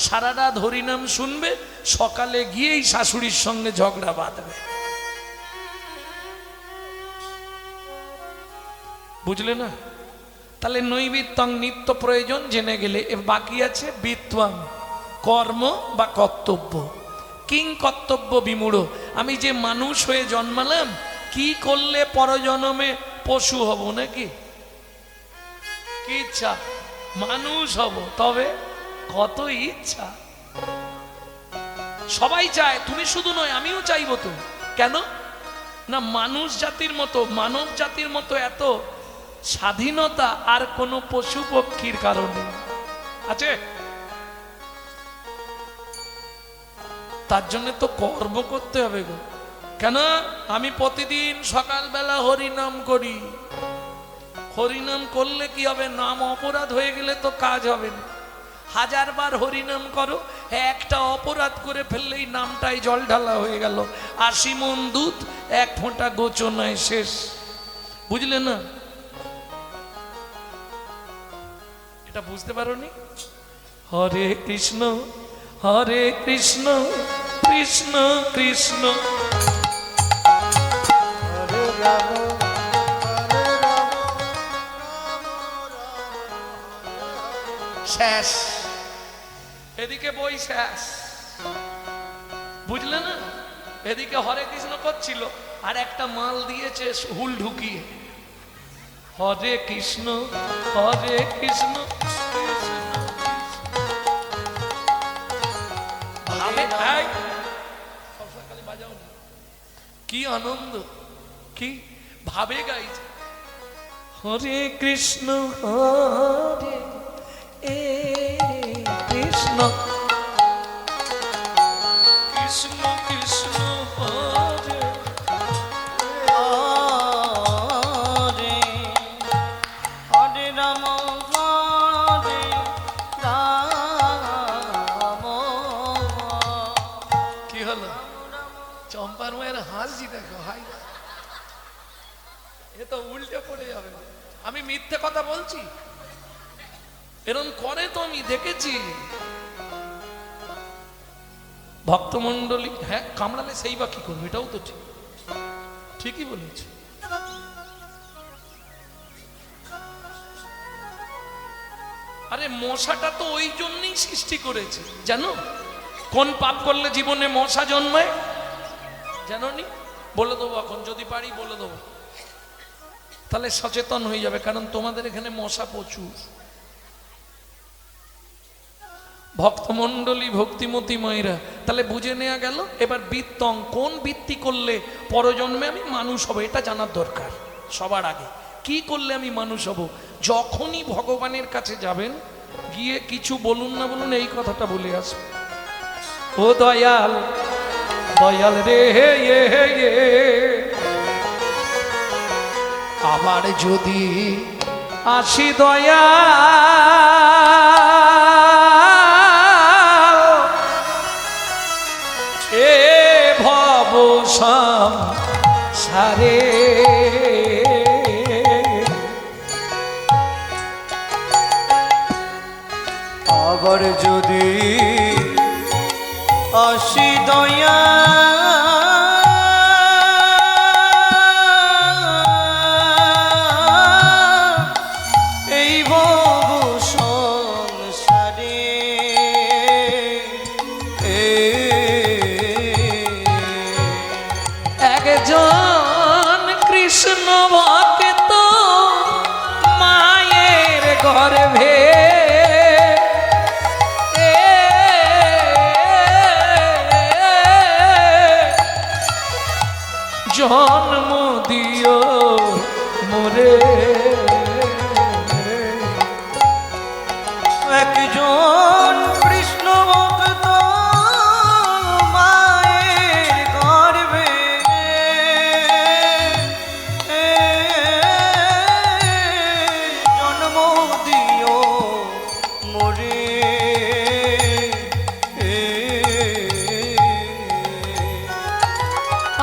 সারা রাত হরিনাম শুনবে, সকালে গিয়েই শাশুড়ির সঙ্গে ঝগড়া বাঁধবে। বুঝলে না? তাহলে নৈবিত্তং নিত্য প্রয়োজন জেনে গেলে। বাকি আছে বিত্তং, কর্ম বা কর্তব্য। কিং কর্তব্য বিমূঢ়, আমি যে মানুষ হয়ে জন্মালাম, কি করলে পরজন্মে পশু হব নাকি? কি ইচ্ছা? মানুষ হব। তবে কত ইচ্ছা, সবাই চায়, তুমি শুধু নয়, আমিও চাইবো তো। কেন না? মানুষ জাতির মতো, মানব জাতির মতো এত স্বাধীনতা আর কোন পশু পক্ষীর কারণে আছে? তার জন্য তো কর্ম করতে হবে গো। কেন? আমি প্রতিদিন সকালবেলা হরিনাম করি। হরিনাম করলে কি হবে? নাম অপরাধ হয়ে গেলে তো কাজ হবে না। 1000 বার হরিনাম করো, একটা অপরাধ করে ফেললেই নামটাই জল ঢালা হয়ে গেল। 80 মণ দুধ, 1 ফোঁটা গোচনায় শেষ। বুঝলে না? এটা বুঝতে পারোনি? হরে কৃষ্ণ হরে কৃষ্ণ, কৃষ্ণ কৃষ্ণ হরে রাম, হরে রাম, শেষ। এদিকে বই শেষ। বুঝলে না? এদিকে হরে কৃষ্ণ করছিল, আর একটা মাল দিয়েছে হুল ঢুকিয়ে, হরে কৃষ্ণ হরে কৃষ্ণ। কি আনন্দ, কি ভাবে গাইছে। হরে কৃষ্ণ হরে কৃষ্ণ হাসি দেখো, হাই এ তো উল্টে পড়ে যাবে। আমি মিথ্যে কথা বলছি? এরকম করে তো আমি দেখেছি ভক্তমণ্ডলী। হ্যাঁ, কামড়ালে সেই বা কি করবে, এটাও তো ঠিক, ঠিকই বলেছি। আরে মশাটা তো ওই জন্যই সৃষ্টি করেছে জানো? কোন পাপ করলে জীবনে মশা জন্মায় জানো নি? বলে দেবো এখন, যদি পারি বলে দেবো, তাহলে সচেতন হয়ে যাবে। কারণ তোমাদের এখানে মশা প্রচুর। ভক্তমণ্ডলী, ভক্তিমতী মায়েরা, তাহলে বুঝে নেওয়া গেল। এবার বৃত্তং, কোন বৃত্তি করলে পরজন্মে আমি মানুষ হব, এটা জানার দরকার সবার আগে। কি করলে আমি মানুষ হব? যখনই ভগবানের কাছে যাবেন, গিয়ে কিছু বলুন না বলুন, এই কথাটা বলে আসবে, ও দয়াল, দয়াল রে আবার যদি আসি দয়া এ ভব সংসারে, আবার যদি আসি দয়া এই ভব সংসারে, একজন কৃষ্ণ ভক্ত মায়ের গর্ভে জন্ম দিও মোরে, একজন কৃষ্ণ ভক্ত মায়ের গর্ভে জন্ম দিও মোরে,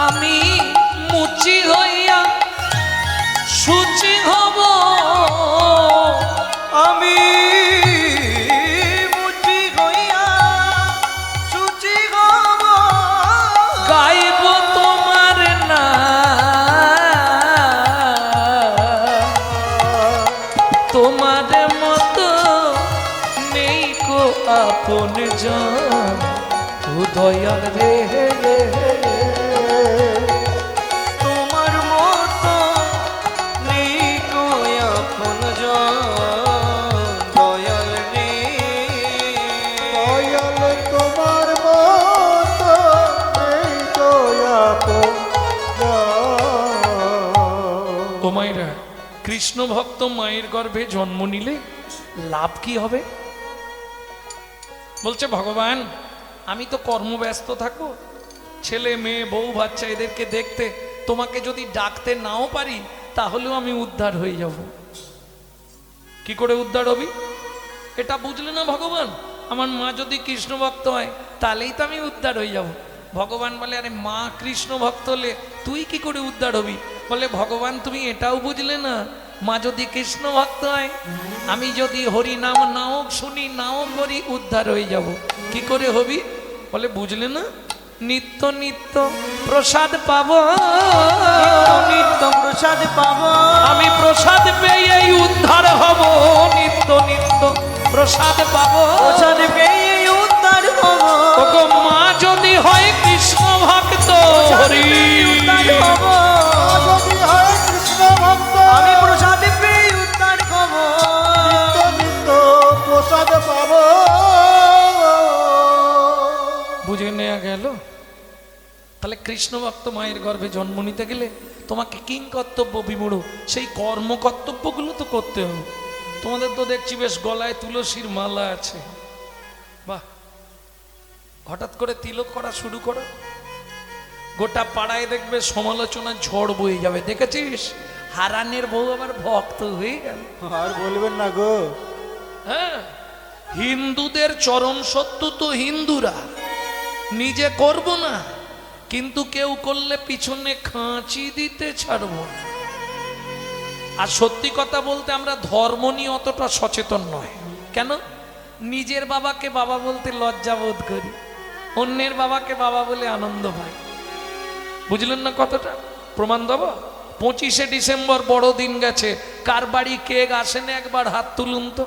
আমি মুচি হইয়া সুচি হব, আমি মুচি হইয়া সুচি হব, গাইব তোমার নাম, তোমার মতো নেই কো আপন জন, ও দয়াল রে তোমার মতো নেই কো আপনজন, দয়াল রে, দয়াল তোমার মতো নেই তো আপন। ও মায়েরা, কৃষ্ণ ভক্ত মায়ের গর্ভে জন্ম নিলে লাভ কি হবে? বলছে ভগবান, আমি তো কর্মব্যস্ত থাকবো, ছেলে মেয়ে বউ বাচ্চা এদেরকে দেখতে, তোমাকে যদি ডাকতে নাও পারি তাহলেও আমি উদ্ধার হয়ে যাব। কি করে উদ্ধার হবি এটা বুঝলে না ভগবান? আমার মা যদি কৃষ্ণ ভক্ত হয় তাহলেই তো আমি উদ্ধার হয়ে যাব। ভগবান বলে, আরে মা কৃষ্ণ ভক্ত হলে তুই কি করে উদ্ধার হবি? বলে, ভগবান তুমি এটাও বুঝলে না, মা যদি কৃষ্ণ ভক্ত হয়, আমি যদি হরি নাম নাও শুনি নাও করি, উদ্ধার হয়ে যাব। কি করে হবি? বলে, বুঝলে না, নিত্য নিত্য প্রসাদ পাবো, নিত্য প্রসাদ পাব, আমি প্রসাদ পেয়ে উদ্ধার হব, নিত্য নিত্য প্রসাদ পাবো, প্রসাদ পেয়ে উদ্ধার হব, ওগো মা যদি হয় কৃষ্ণ ভক্ত, হরি উদ্ধার হব, যদি হয় কৃষ্ণ ভক্ত, আমি প্রসাদ পেয়ে উদ্ধার হব, নিত্য নিত্য প্রসাদ পাব। বুঝে নেওয়া গেল? তাহলে কৃষ্ণ ভক্ত মায়ের গর্ভে জন্ম নিতে গেলে তোমাকে কিং কর্তব্য বিমূঢ়, সেই কর্ম কর্তব্যগুলো তো করতে হবে। তোমাদের তো দেখছি বেশ গলায় তুলসীর মালা আছে, বাহ, হঠাৎ করে তিলক করা শুরু করো, গোটা পাড়ায় দেখবে সমালোচনার ঝড় বয়ে যাবে। দেখেছিস হারানের বউ আবার ভক্ত হয়ে গেল। আর বলবেন না গো, হ্যাঁ, হিন্দুদের চরম শত্রু তো হিন্দুরা, নিজে করব না, কিন্তু কেউ করলে পিছনে খাঁচি দিতে ছাড়বো না। আর সত্যি কথা বলতে আমরা ধর্ম নিয়ে অতটা সচেতন নয়। কেন? নিজের বাবাকে বাবা বলতে লজ্জা বোধ করি, অন্যের বাবাকে বাবা বলে আনন্দ পাই। বুঝলেন না কতটা? প্রমাণ দেব। 25শে ডিসেম্বর বড়দিন গেছে, কার বাড়ি কেক আসেন একবার হাত তুলুন তো।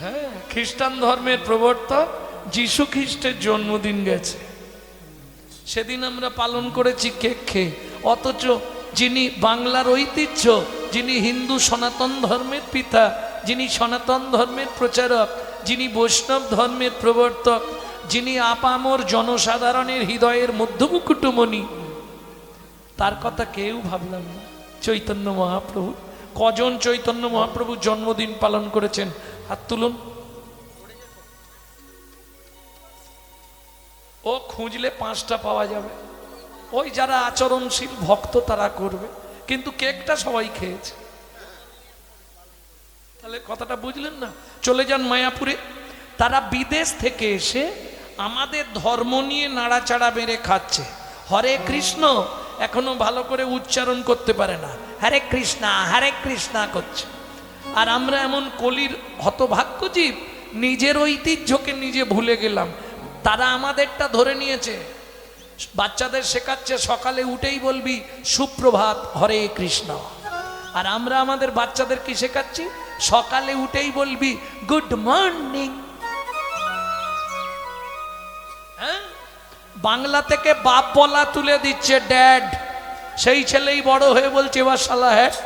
হ্যাঁ, খ্রিস্টান ধর্মের প্রবর্তক যীশু খ্রিস্টের জন্মদিন গেছে, সেদিন আমরা পালন করেছি কেক খেয়ে। অথচ যিনি বাংলার ঐতিহ্য, যিনি হিন্দু সনাতন ধর্মের পিতা, যিনি সনাতন ধর্মের প্রচারক, যিনি বৈষ্ণব ধর্মের প্রবর্তক, যিনি আপামর জনসাধারণের হৃদয়ের মধ্যমুকুটমণি, তার কথা কেউ ভাবলাম না। চৈতন্য মহাপ্রভু, কজন চৈতন্য মহাপ্রভু জন্মদিন পালন করেছেন? হাত তুলুন। ও খুঁজলে 5টা পাওয়া যাবে। ওই যারা আচরণশীল ভক্ত তারা করবে, কিন্তু কেকটা সবাই খেয়েছে। তাহলে কথাটা বুঝলেন না? চলে যান মায়াপুরে, তারা বিদেশ থেকে এসে আমাদের ধর্ম নিয়ে নাড়াচাড়া মেরে খাচ্ছে। হরে কৃষ্ণ এখনো ভালো করে উচ্চারণ করতে পারে না, হরে কৃষ্ণা করছে। আর আমরা এমন কলির হতভাগ্য জীব, নিজের ঐতিহ্যকে নিজে ভুলে গেলাম। তারা আমাদেরটা ধরে নিয়েছে, বাচ্চাদের শেখাচ্ছে সকালে উঠেই বলবি সুপ্রভাত হরে কৃষ্ণ। আর আমরা আমাদের বাচ্চাদের কি শেখাচ্ছি? সকালে উঠেই বলবি গুড মর্নিং। হ্যাঁ, বাংলা থেকে বাপ বলা তুলে দিচ্ছে ড্যাড, সেই ছেলেই বড় হয়ে বলছে এবার শালা হ্যাট।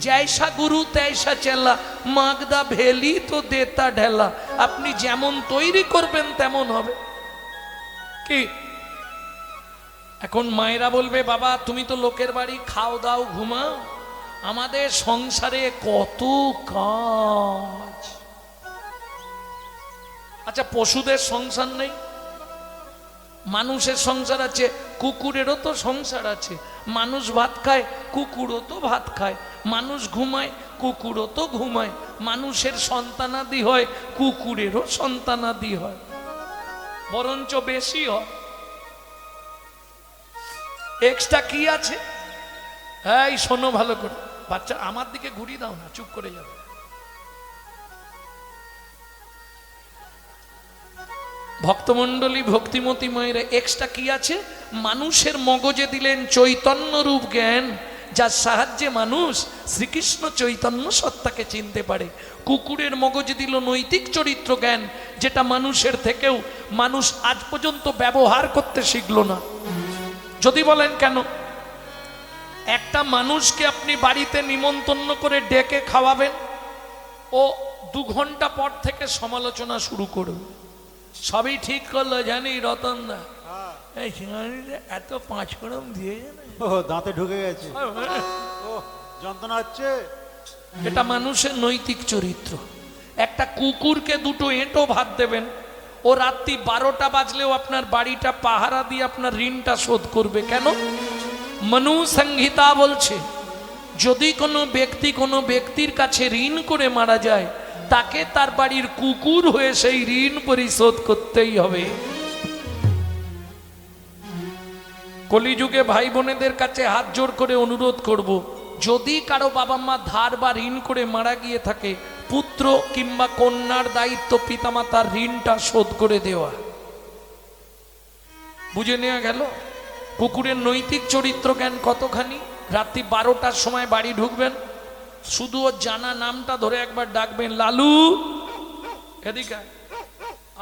জৈসা গুরু তৈসা চেলা, মাগদা ভেলি তো দেতা ঢেলা। আপনি যেমন তৈরি করবেন তেমন হবে। কি এখন মায়েরা বলবে বাবা তুমি তো লোকের বাড়ি খাও দাও ঘুমাও, আমাদের সংসারে কত কাজ। আচ্ছা, পশুদের সংসার নেই? মানুষের সংসার আছে, কুকুরেরও তো সংসার আছে। মানুষ ভাত খায়, কুকুরও তো ভাত খায়। মানুষ ঘুমায়, কুকুরও তো ঘুমায়। মানুষের সন্তানাদি হয়, কুকুরেরও সন্তানাদি হয়, বরঞ্চ বেশি হয়। এক্সট্রা কি আছে? এই শোনো ভালো করে, বাচ্চা আমার দিকে ঘুরিয়ে দাও না, চুপ করে যাবে। ভক্তমণ্ডলী, ভক্তিমতী মায়েরা, এক্সট্রা কি আছে? মানুষের মগজে দিলেন চৈতন্য রূপ জ্ঞান, যার সাহায্যে মানুষ শ্রীকৃষ্ণ চৈতন্য সত্তাকে চিনতে পারে। কুকুরের মগজে দিল নৈতিক চরিত্র জ্ঞান, যেটা মানুষের থেকেও মানুষ আজ পর্যন্ত ব্যবহার করতে শিখল না। যদি বলেন কেন? একটা মানুষকে আপনি বাড়িতে নিমন্ত্রণ করে ডেকে খাওয়াবেন, ও 2 ঘন্টা পর থেকে সমালোচনা শুরু করবে। সবই ঠিক করলো জানি রতন দা, এই সিঙ্গারিতে এত 5 ফোড়ন দিয়েছে না, ও দাঁতে ঢুকে গেছে, ও যন্ত্রণা হচ্ছে। এটা মানুষের নৈতিক চরিত্র। একটা কুকুরকে 2টো এঁটো ভাত দেবেন, ও রাত্রি 12টা বাজলেও আপনার বাড়িটা পাহারা দিয়ে আপনার ঋণটা শোধ করবে। কেন? মনু সংহিতা বলছে যদি কোনো ব্যক্তি কোনো ব্যক্তির কাছে ঋণ করে মারা যায়, তাকে তার বাড়ির কুকুর হয়ে সেই ঋণ পরিশোধ করতেই হবে। কলিযুগে ভাই বোনেদের কাছে হাত জোড় করে অনুরোধ করব, যদি কারো বাবা মা ধার বা ঋণ করে মারা গিয়ে থাকে, পুত্র কিংবা কন্যার দায়িত্ব পিতামাতার ঋণটা শোধ করে দেওয়া। বুঝে নেওয়া গেল? কুকুরের নৈতিক চরিত্র জ্ঞান কতখানি। রাত্রি 12টার সময় বাড়ি ঢুকবেন, শুধু ওর জানা নামটা ধরে একবার ডাকবেন, লালু এদিকে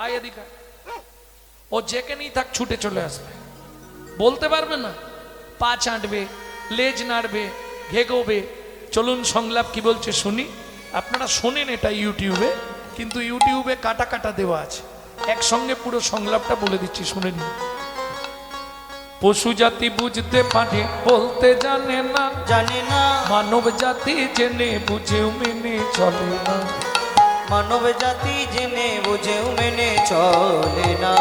আয়, এদিকে। ও যেখানেই থাক ছুটে চলে আসবে। বলতে পারবে না, পা চাটবে, লেজ নাড়বে, ঘেগোবে। চলুন সংলাপ কি বলছে শুনি। আপনারা শোনেন এটা ইউটিউবে, কিন্তু ইউটিউবে কাটা কাটা দেওয়া আছে। একসঙ্গে পুরো সংলাপটা বলে দিচ্ছি, শুনে নিন। পশু জাতি বুঝতে পারে, বলতে জানে না, জানে না। মানব জাতি জেনে বুঝেও মেনে চলে না। মানব জাতি জেনে বুঝেও মেনে চলে না।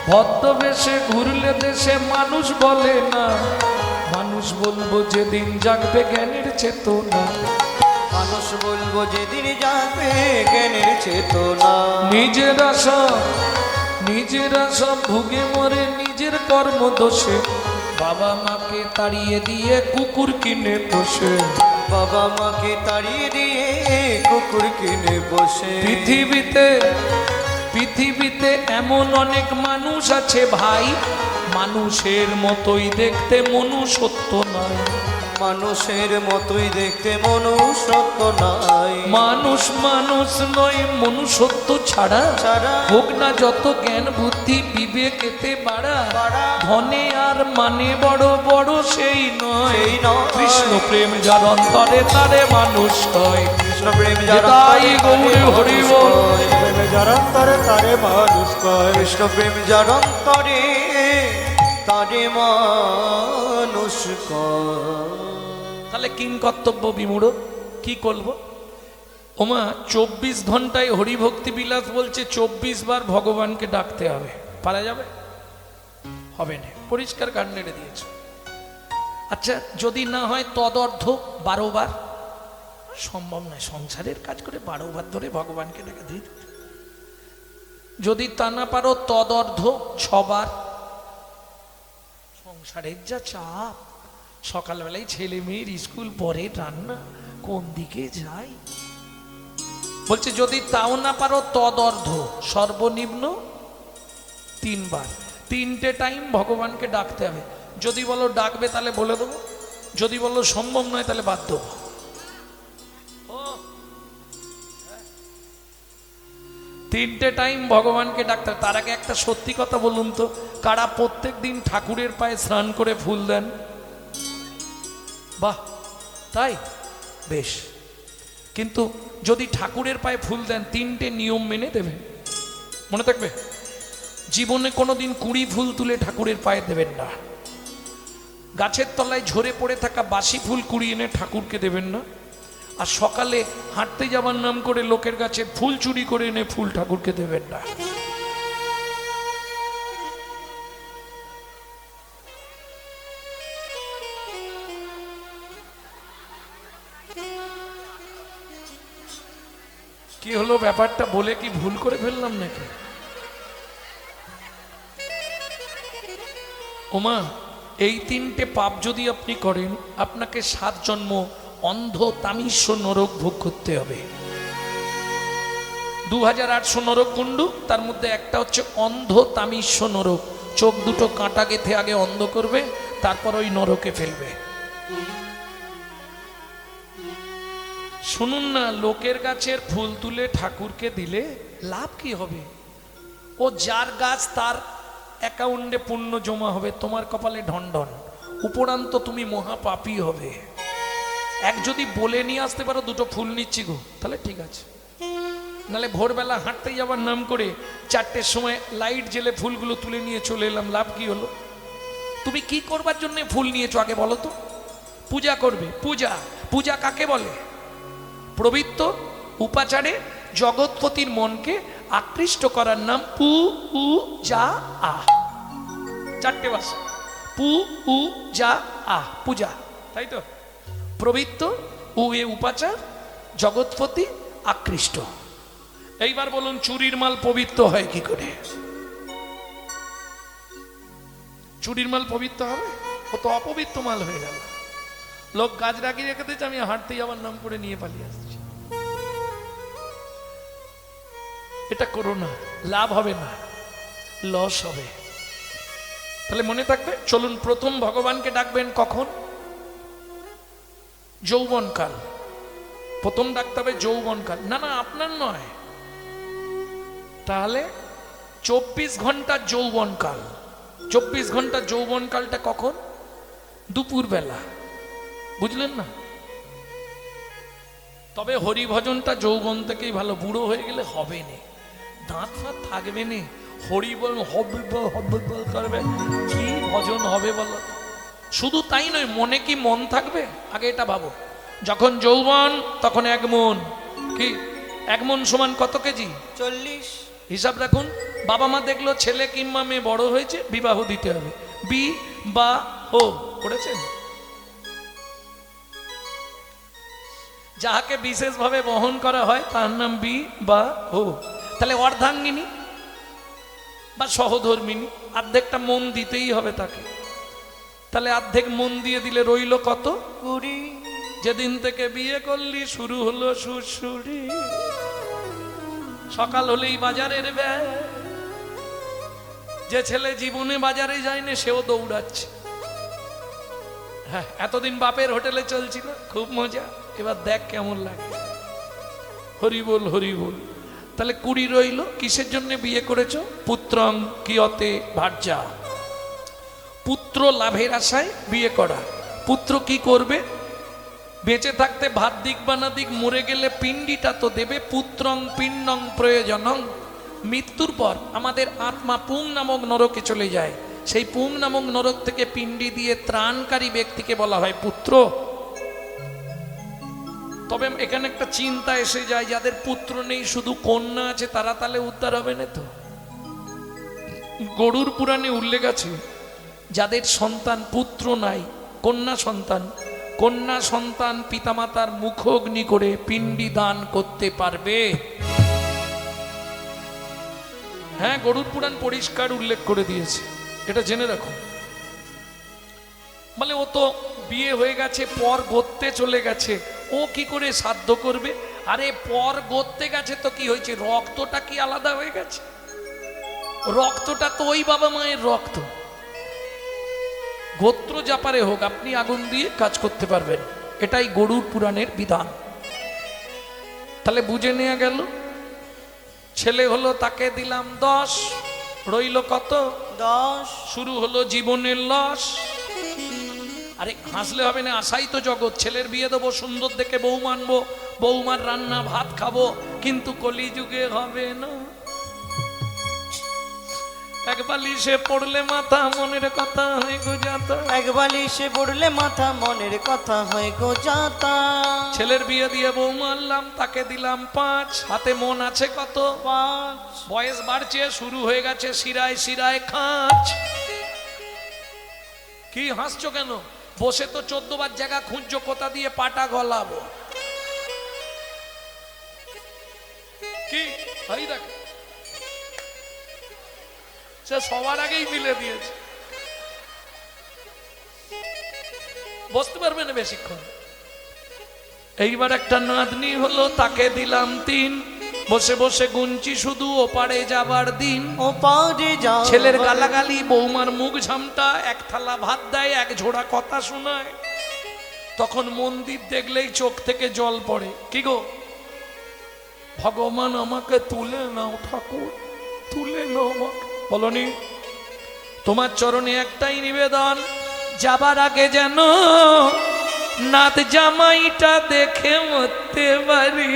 ভদ্রবেশে ঘুরলে দেশে মানুষ বলে না, মানুষ বলবো যেদিন জাগবে জ্ঞানের চেতনা। মানুষ বলবো গো যেদিন যাবে জ্ঞানের চেতনা। নিজের আশা ভুগে মরে নিজের কর্ম দোষে, বাবা মাকে তাড়িয়ে দিয়ে কুকুর কিনে বসে। বাবা মাকে তাড়িয়ে দিয়ে কুকুর কিনে বসে। পৃথিবীতে এমন অনেক মানুষ আছে ভাই, মানুষের মতোই দেখতে মনুষ্যত্ব নয়। মানুষের মতোই দেখতে মনুষ্যত্ব নাই। মানুষ নয় মনুষ্যত্ব ছাড়া, হোক না যত জ্ঞান বুদ্ধি বিবেক এতে বাড়া। ধনে আর মানে বড় বড় সেই নয়, কৃষ্ণ প্রেম যার অন্তরে তারে মানুষ হয়। কৃষ্ণ প্রেম যার তাই গৌরী হরি বল, যার অন্তরে তারে মানুষ কয়। কৃষ্ণ প্রেম যার অন্তরে তারে মানুষ কয়। তাহলে কিং কর্তব্য বিমূঢ় কি করব? ওমা 24 ঘন্টায় হরিভক্তি বিলাস বলছে 24 বার ভগবানকে ডাকতে হবে, পারা যাবে? হবে না, পরিষ্কার গান নেড়ে দিয়েছে। আচ্ছা যদি না হয় তদর্ধ 12 বার, সম্ভব নয়, সংসারের কাজ করে 12 বার ধরে ভগবানকে ডাকা দিই। যদি তা না পারো তদর্ধ 6 বার। সংসারের যা চাপ, সকালবেলায় ছেলে মেয়ের স্কুল, পরে রান্না, কোন দিকে যাই? বলছে যদি তাও না পারো তদর্ধ সর্বনিম্ন 3 বার। 3টে টাইম ভগবানকে ডাকতে হবে। যদি বলো ডাকবে তাহলে বলে দেবো, যদি বলো সম্ভব নয় তাহলে বাদ দেবো। 3টে টাইম ভগবানকে ডাকতে হবে। তার আগে একটা সত্যি কথা বলুন তো, কারা প্রত্যেক দিন ঠাকুরের পায়ে স্নান করে ফুল দেন? বাহ, তাই বেশ। কিন্তু যদি ঠাকুরের পায়ে ফুল দেন 3টে নিয়ম মেনে দেবেন, মনে থাকবে। জীবনে কোনোদিন 20 ফুল তুলে ঠাকুরের পায়ে দেবেন না। গাছের তলায় ঝরে পড়ে থাকা বাসি ফুল কুড়িয়ে এনে ঠাকুরকে দেবেন না। আর সকালে হাঁটতে যাবার নাম করে লোকের গাছে ফুল চুরি করে এনে ফুল ঠাকুরকে দেবেন না। কি হলো ব্যাপারটা বলে কি ভুল করে ফেললাম নাকি? ওমা এই 3টে পাপ যদি আপনি করেন, আপনাকে 7 জন্ম অন্ধ তামিস্য নরক ভোগ করতে হবে। 2800 নরক কুণ্ডু, তার মধ্যে একটা হচ্ছে অন্ধ তামিস্য নরক। চোখ দুটো কাঁটা গেথে আগে অন্ধ করবে, তারপর ওই নরকে ফেলবে। শুনুন না, লোকের গাছের ফুল তুলে ঠাকুরকে দিলে লাভ কি হবে? ও যার গাছ তার অ্যাকাউন্টে পুণ্য জমা হবে, তোমার কপালে ঢনঢন। উপরান্ত তুমি মহাপাপী হবে। এক যদি বলে নিয়ে আসতে পারো 2টো ফুল নিচ্ছি গো, তাহলে ঠিক আছে। নালে ভোরবেলা হাঁটতে যাবার নাম করে 4টের সময় লাইট জেলে ফুলগুলো তুলে নিয়ে চলে এলাম, লাভ কি হলো? তুমি কি করবার জন্য ফুল নিয়েছো আগে বলো তো? পূজা করবে। পূজা কাকে বলে? প্রবৃত্ত উপাচারে জগৎপতির মনকে আকৃষ্ট করার নাম পূজা। 4টে ভাষা, পূজা পূজা, তাই তো? প্রবৃত্ত উপাচার, জগৎপতি, আকৃষ্ট। এইবার বলুন চুরির মাল পবিত্র হয় কি করে? চুরির মাল পবিত্র হবে? ও তো অপবিত্র মাল হয়ে গেল। লোক গাছ রাখিয়ে রেখে দিয়েছে, আমি হাঁটতে যাওয়ার নাম করে নিয়ে পালিয়ে আসছি। এটা করো না, লাভ হবে না, লস হবে। তাহলে মনে থাকবে, চলুন প্রথম ভগবানকে ডাকবেন কখন? যৌবনকাল। প্রথম ডাকতে হবে যৌবনকাল। না আপনার নয়, তাহলে 24 ঘন্টা যৌবনকাল। 24 ঘন্টা যৌবনকালটা কখন? দুপুর বেলা, বুঝলেন না? তবে হরিভজনটা যৌবন থেকেই ভালো, বুড়ো হয়ে গেলে হবে না, দাঁত ফাঁত থাকবে না, হরিবল হবে করবে, কি ভজন হবে বলো? শুধু তাই নয়, মনে কি মন থাকবে? আগে এটা ভাবো। যখন যৌবন তখন 1 মন। কি 1 মন সমান কত কেজি? 40। হিসাব রাখুন। বাবা মা দেখলো ছেলে কিংবা মেয়ে বড় হয়েছে, বিবাহ দিতে হবে। বিবাহ করেছেন? যাহাকে বিশেষভাবে বহন করা হয় তার নাম বা ও। তাহলে অর্ধাঙ্গিনী বা সহধর্মিনী, অর্ধেকটা মন দিতেই হবে তাকে। তাহলে অর্ধেক মন দিয়ে দিলে রইল কত? 20। যেদিন থেকে বিয়ে করলি শুরু হলো সুরসুরি, সকাল হলেই বাজারের ব্যাগ। যে ছেলে জীবনে বাজারে যায়নি সেও দৌড়াচ্ছে। হ্যাঁ, এতদিন বাপের হোটেলে চলছিল, খুব মজা, এবার দেখ কেমন লাগে। হরি বল হরি বল। তাহলে 20 রইল। কিসের জন্য বিয়ে করেছো? পুত্রং কিয়তে ভার্যা, পুত্র লাভের আশায় বিয়ে করা। পুত্র কি করবে? বেঁচে থাকতে ভাত দিক বা না দিক, মরে গেলে পিণ্ডিটা তো দেবে। পুত্রং পিণ্ডং প্রয়োজনং, মৃত্যুর পর আমাদের আত্মা পুং নামক নরকে চলে যায়। সেই পুং নামক নরক থেকে পিণ্ডি দিয়ে ত্রাণকারী ব্যক্তিকে বলা হয় পুত্র। তবে এখানে একটা চিন্তা এসে যায়, যাদের পুত্র নেই শুধু কন্যা আছে, তারা তাহলে উদ্ধার হবে না তো? গরুর পুরাণে উল্লেখ আছে, যাদের সন্তান পুত্র নাই, কন্যা সন্তান, কন্যা সন্তান পিতামাতার মুখগ্নি করে পিণ্ডি দান করতে পারবে। হ্যাঁ, গরুর পুরাণ পরিষ্কার উল্লেখ করে দিয়েছে, এটা জেনে রাখো। মানে ও তো বিয়ে হয়ে গেছে, পর গড়তে চলে গেছে, ও কি করে সাধ্য করবে? আরে পর গড়তে গেছে তো কি হয়েছে? রক্তটা কি আলাদা হয়ে গেছে? রক্তটা তো ওই বাবা মায়ের রক্ত। গোত্র জাপারে হোক, আপনি আগুন দিয়ে কাজ করতে পারবেন, এটাই গরুর পুরাণের বিধান। তাহলে বুঝে নেওয়া গেল। ছেলে হলো, তাকে দিলাম 10, রইল কত? 10। শুরু হলো জীবনের লস। আরে হাসলে হবে না, আশাই তো জগৎ। ছেলের বিয়ে দেবো, সুন্দর দেখে বউ মানবো, বৌমার রান্না ভাত খাবো, কিন্তু কলিযুগে হবে না। এক বালিশে পড়লে মাথা, মনের কথা হয় গো যাতা। এক বালিশে পড়লে মাথা, মনের কথা হয় গো যাতা। ছেলের বিয়ে দিয়ে বউ মানলাম, তাকে দিলাম 5, হাতে মন আছে কত? 5। বয়স বাড়ছে, শুরু হয়ে গেছে শিরায় শিরায় খাঁচ। কি হাসছো কেন? বসে তো 14 বার জায়গা খুঁজছো, কোথা দিয়ে পাটা গলাবো? কি ভাই দেখ, সে সবার আগেই মিলে দিয়েছে, বসতে পারবে না বেশিক্ষণ। এইবার একটা নাতনি হলো, তাকে দিলাম 3, বসে বসে গুনছি শুধু ওপারে যাবার দিন। ওপারে যা। ছেলের গালাগালি, বৌমার মুখ ঝামটা, এক থালা ভাত দেয়, এক ঝোড়া কথা শোনায়। তখন মন্দির দেখলেই চোখ থেকে জল পড়ে। কি গো, ভগবান আমাকে তুলে নাও ঠাকুর, তুলে নাও আমাকে। বলনি, তোমার চরণে একটাই নিবেদন, যাবার আগে যেন নাত জামাইটা দেখে মরতে পারি।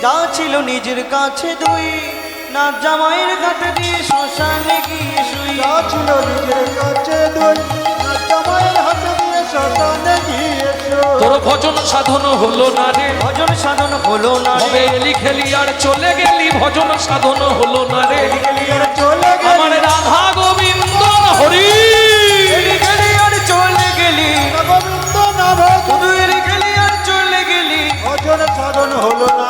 যা ছিল নিজের কাছে 2, না জামাইয়ের ঘাটে দিয়ে শ্মশানে গিয়ে শুই। যা ছিল নিজের কাছে 2, না জামাইয়ের হাতে দিয়ে শ্মশানে গিয়ে শুই। তোর ভজন সাধন হলো না রে, ভজন সাধন হলো না রে। তবে এলি খেলি আর চলে গেলি, ভজন সাধন হলো না রে। আর চলে গেলি, আমার রাধা গোবিন্দ হরি, এলি গেলি আর চলে গেলি, গোবিন্দ নামে শুধু এলি গেলি আর চলে গেলি। ভজন সাধন হলো না।